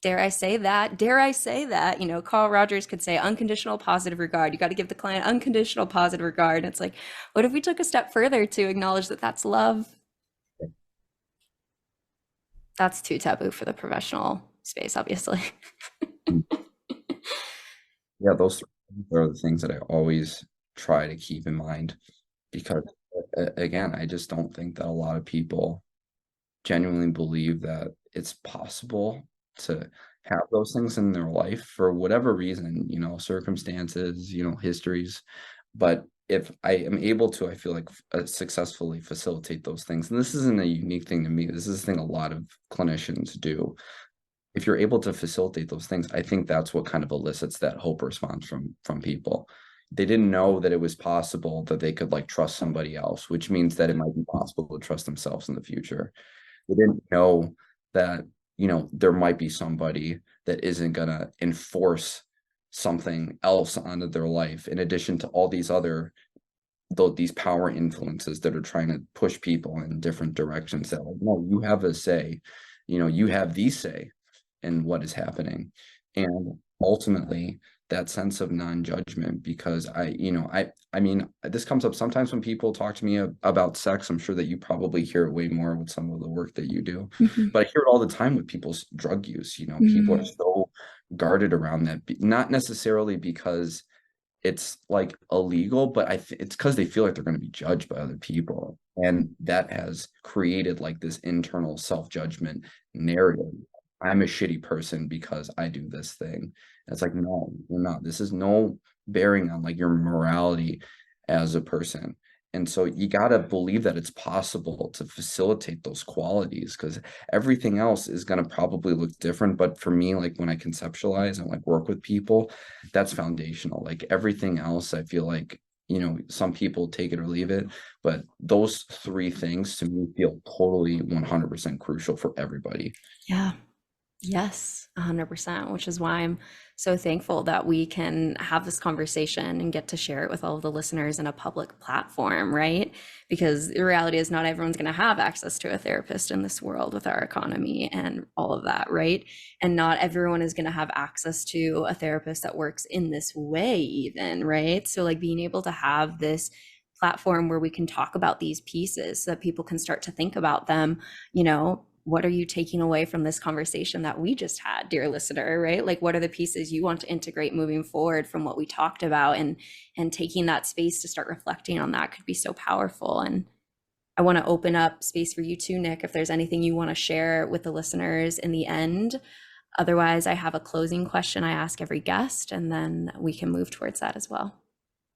Dare I say that? Dare I say that? Carl Rogers could say unconditional positive regard. You got to give the client unconditional positive regard. And it's like, what if we took a step further to acknowledge that that's love? That's too taboo for the professional space, obviously. Yeah, those are the things that I always try to keep in mind, because again, I just don't think that a lot of people genuinely believe that it's possible to have those things in their life for whatever reason, circumstances, histories. But if I am able to, I feel like successfully facilitate those things. And this isn't a unique thing to me. This is a thing a lot of clinicians do. If you're able to facilitate those things, I think that's what kind of elicits that hope response from people. They didn't know that it was possible that they could like trust somebody else, which means that it might be possible to trust themselves in the future. They didn't know that, there might be somebody that isn't going to enforce something else onto their life in addition to all these other these power influences that are trying to push people in different directions. That like, no, you have a say, you have the say in what is happening. And ultimately that sense of non-judgment, because I mean, this comes up sometimes when people talk to me about sex. I'm sure that you probably hear it way more with some of the work that you do, but I hear it all the time with people's drug use. People are so guarded around that, not necessarily because it's like illegal, but it's because they feel like they're going to be judged by other people. And that has created like this internal self-judgment narrative. I'm a shitty person because I do this thing. And it's like, no, you're not. This is no bearing on like your morality as a person. And so you got to believe that it's possible to facilitate those qualities, because everything else is going to probably look different. But for me, like when I conceptualize and like work with people, that's foundational. Like everything else, I feel like, some people take it or leave it, but those three things to me feel totally 100% crucial for everybody. Yeah. Yes, 100%, which is why I'm so thankful that we can have this conversation and get to share it with all of the listeners in a public platform, right? Because the reality is not everyone's going to have access to a therapist in this world with our economy and all of that, right? And not everyone is going to have access to a therapist that works in this way even, right? So like being able to have this platform where we can talk about these pieces so that people can start to think about them, what are you taking away from this conversation that we just had, dear listener, right? Like, what are the pieces you want to integrate moving forward from what we talked about, and taking that space to start reflecting on that could be so powerful. And I want to open up space for you too, Nick, if there's anything you want to share with the listeners in the end. Otherwise, I have a closing question I ask every guest, and then we can move towards that as well.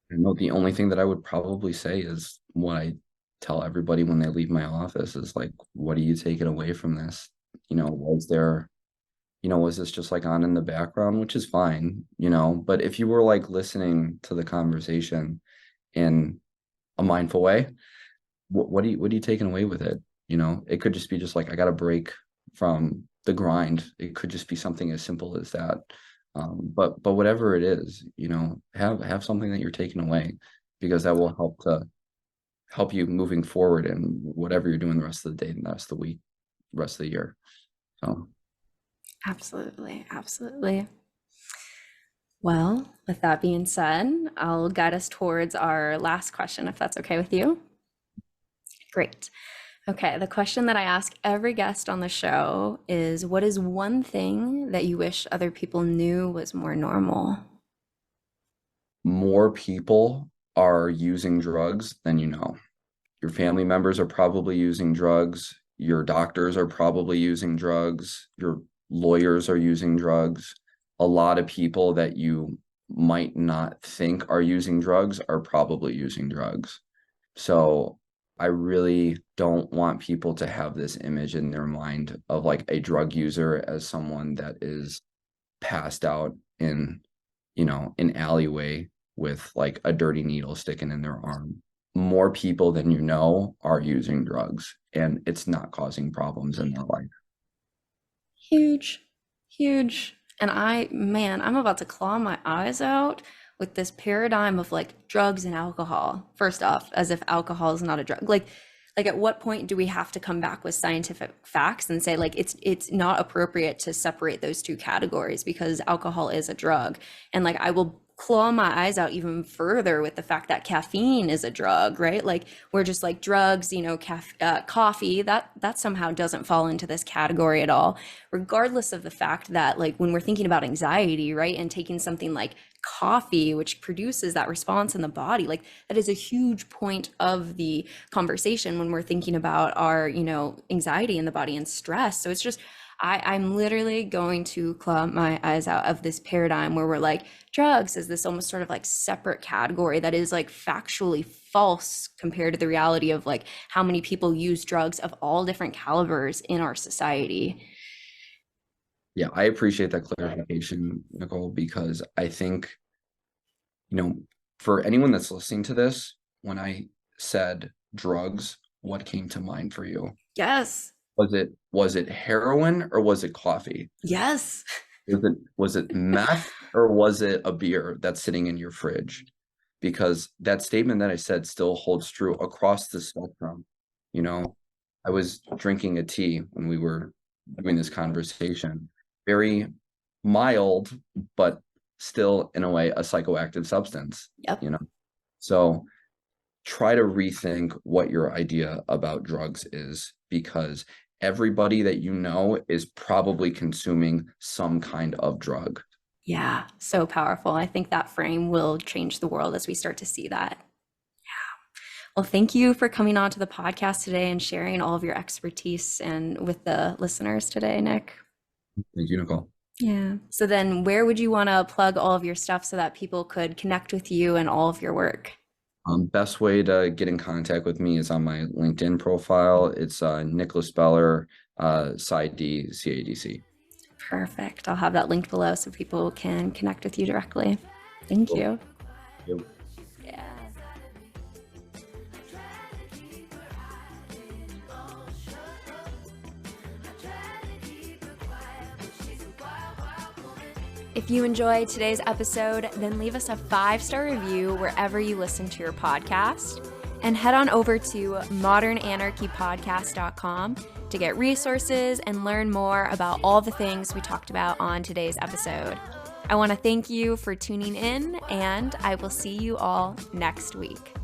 The only thing that I would probably say is what I tell everybody when they leave my office is like, what are you taking away from this? Was this just like on in the background, which is fine, but if you were like listening to the conversation in a mindful way, what are you taking away with it? It could just be just like, I got a break from the grind. It could just be something as simple as that. But whatever it is, have something that you're taking away, because that will help you moving forward in whatever you're doing the rest of the day and the rest of the week, rest of the year. So absolutely. Well, with that being said, I'll guide us towards our last question, if that's okay with you. Great. Okay, the question that I ask every guest on the show is, what is one thing that you wish other people knew was more normal? More people are using drugs than you know. Your family members are probably using drugs. Your doctors are probably using drugs. Your lawyers are using drugs. A lot of people that you might not think are using drugs are probably using drugs. So I really don't want people to have this image in their mind of like a drug user as someone that is passed out in, an alleyway with like a dirty needle sticking in their arm. More people than you know are using drugs, and it's not causing problems in their life. Huge. And I'm about to claw my eyes out with this paradigm of like drugs and alcohol. First off, as if alcohol is not a drug. Like at what point do we have to come back with scientific facts and say like it's not appropriate to separate those two categories because alcohol is a drug? And like I will claw my eyes out even further with the fact that caffeine is a drug, right? Like we're just like drugs, coffee, that somehow doesn't fall into this category at all, regardless of the fact that like when we're thinking about anxiety, right, and taking something like coffee, which produces that response in the body. Like that is a huge point of the conversation when we're thinking about our, anxiety in the body and stress. So it's just, I'm literally going to claw my eyes out of this paradigm where we're like, drugs is this almost sort of like separate category that is like factually false compared to the reality of like how many people use drugs of all different calibers in our society. Yeah, I appreciate that clarification, Nicole, because I think, for anyone that's listening to this, when I said drugs, what came to mind for you? Yes. Was it heroin or was it coffee? Yes. Was it meth or was it a beer that's sitting in your fridge? Because that statement that I said still holds true across the spectrum. I was drinking a tea when we were doing this conversation, very mild, but still in a way a psychoactive substance. Yep. So try to rethink what your idea about drugs is, because everybody that is probably consuming some kind of drug. Yeah, so powerful. I think that frame will change the world as we start to see that. Yeah. Well, thank you for coming on to the podcast today and sharing all of your expertise and with the listeners today, Nick. Thank you, Nicole. Yeah. So then where would you want to plug all of your stuff so that people could connect with you and all of your work? Best way to get in contact with me is on my LinkedIn profile. It's Nicholas Beller, PsyD, CADC. Perfect. I'll have that linked below so people can connect with you directly. Thank you. Yep. Yeah. If you enjoyed today's episode, then leave us a 5-star review wherever you listen to your podcast. And head on over to modernanarchypodcast.com to get resources and learn more about all the things we talked about on today's episode. I want to thank you for tuning in, and I will see you all next week.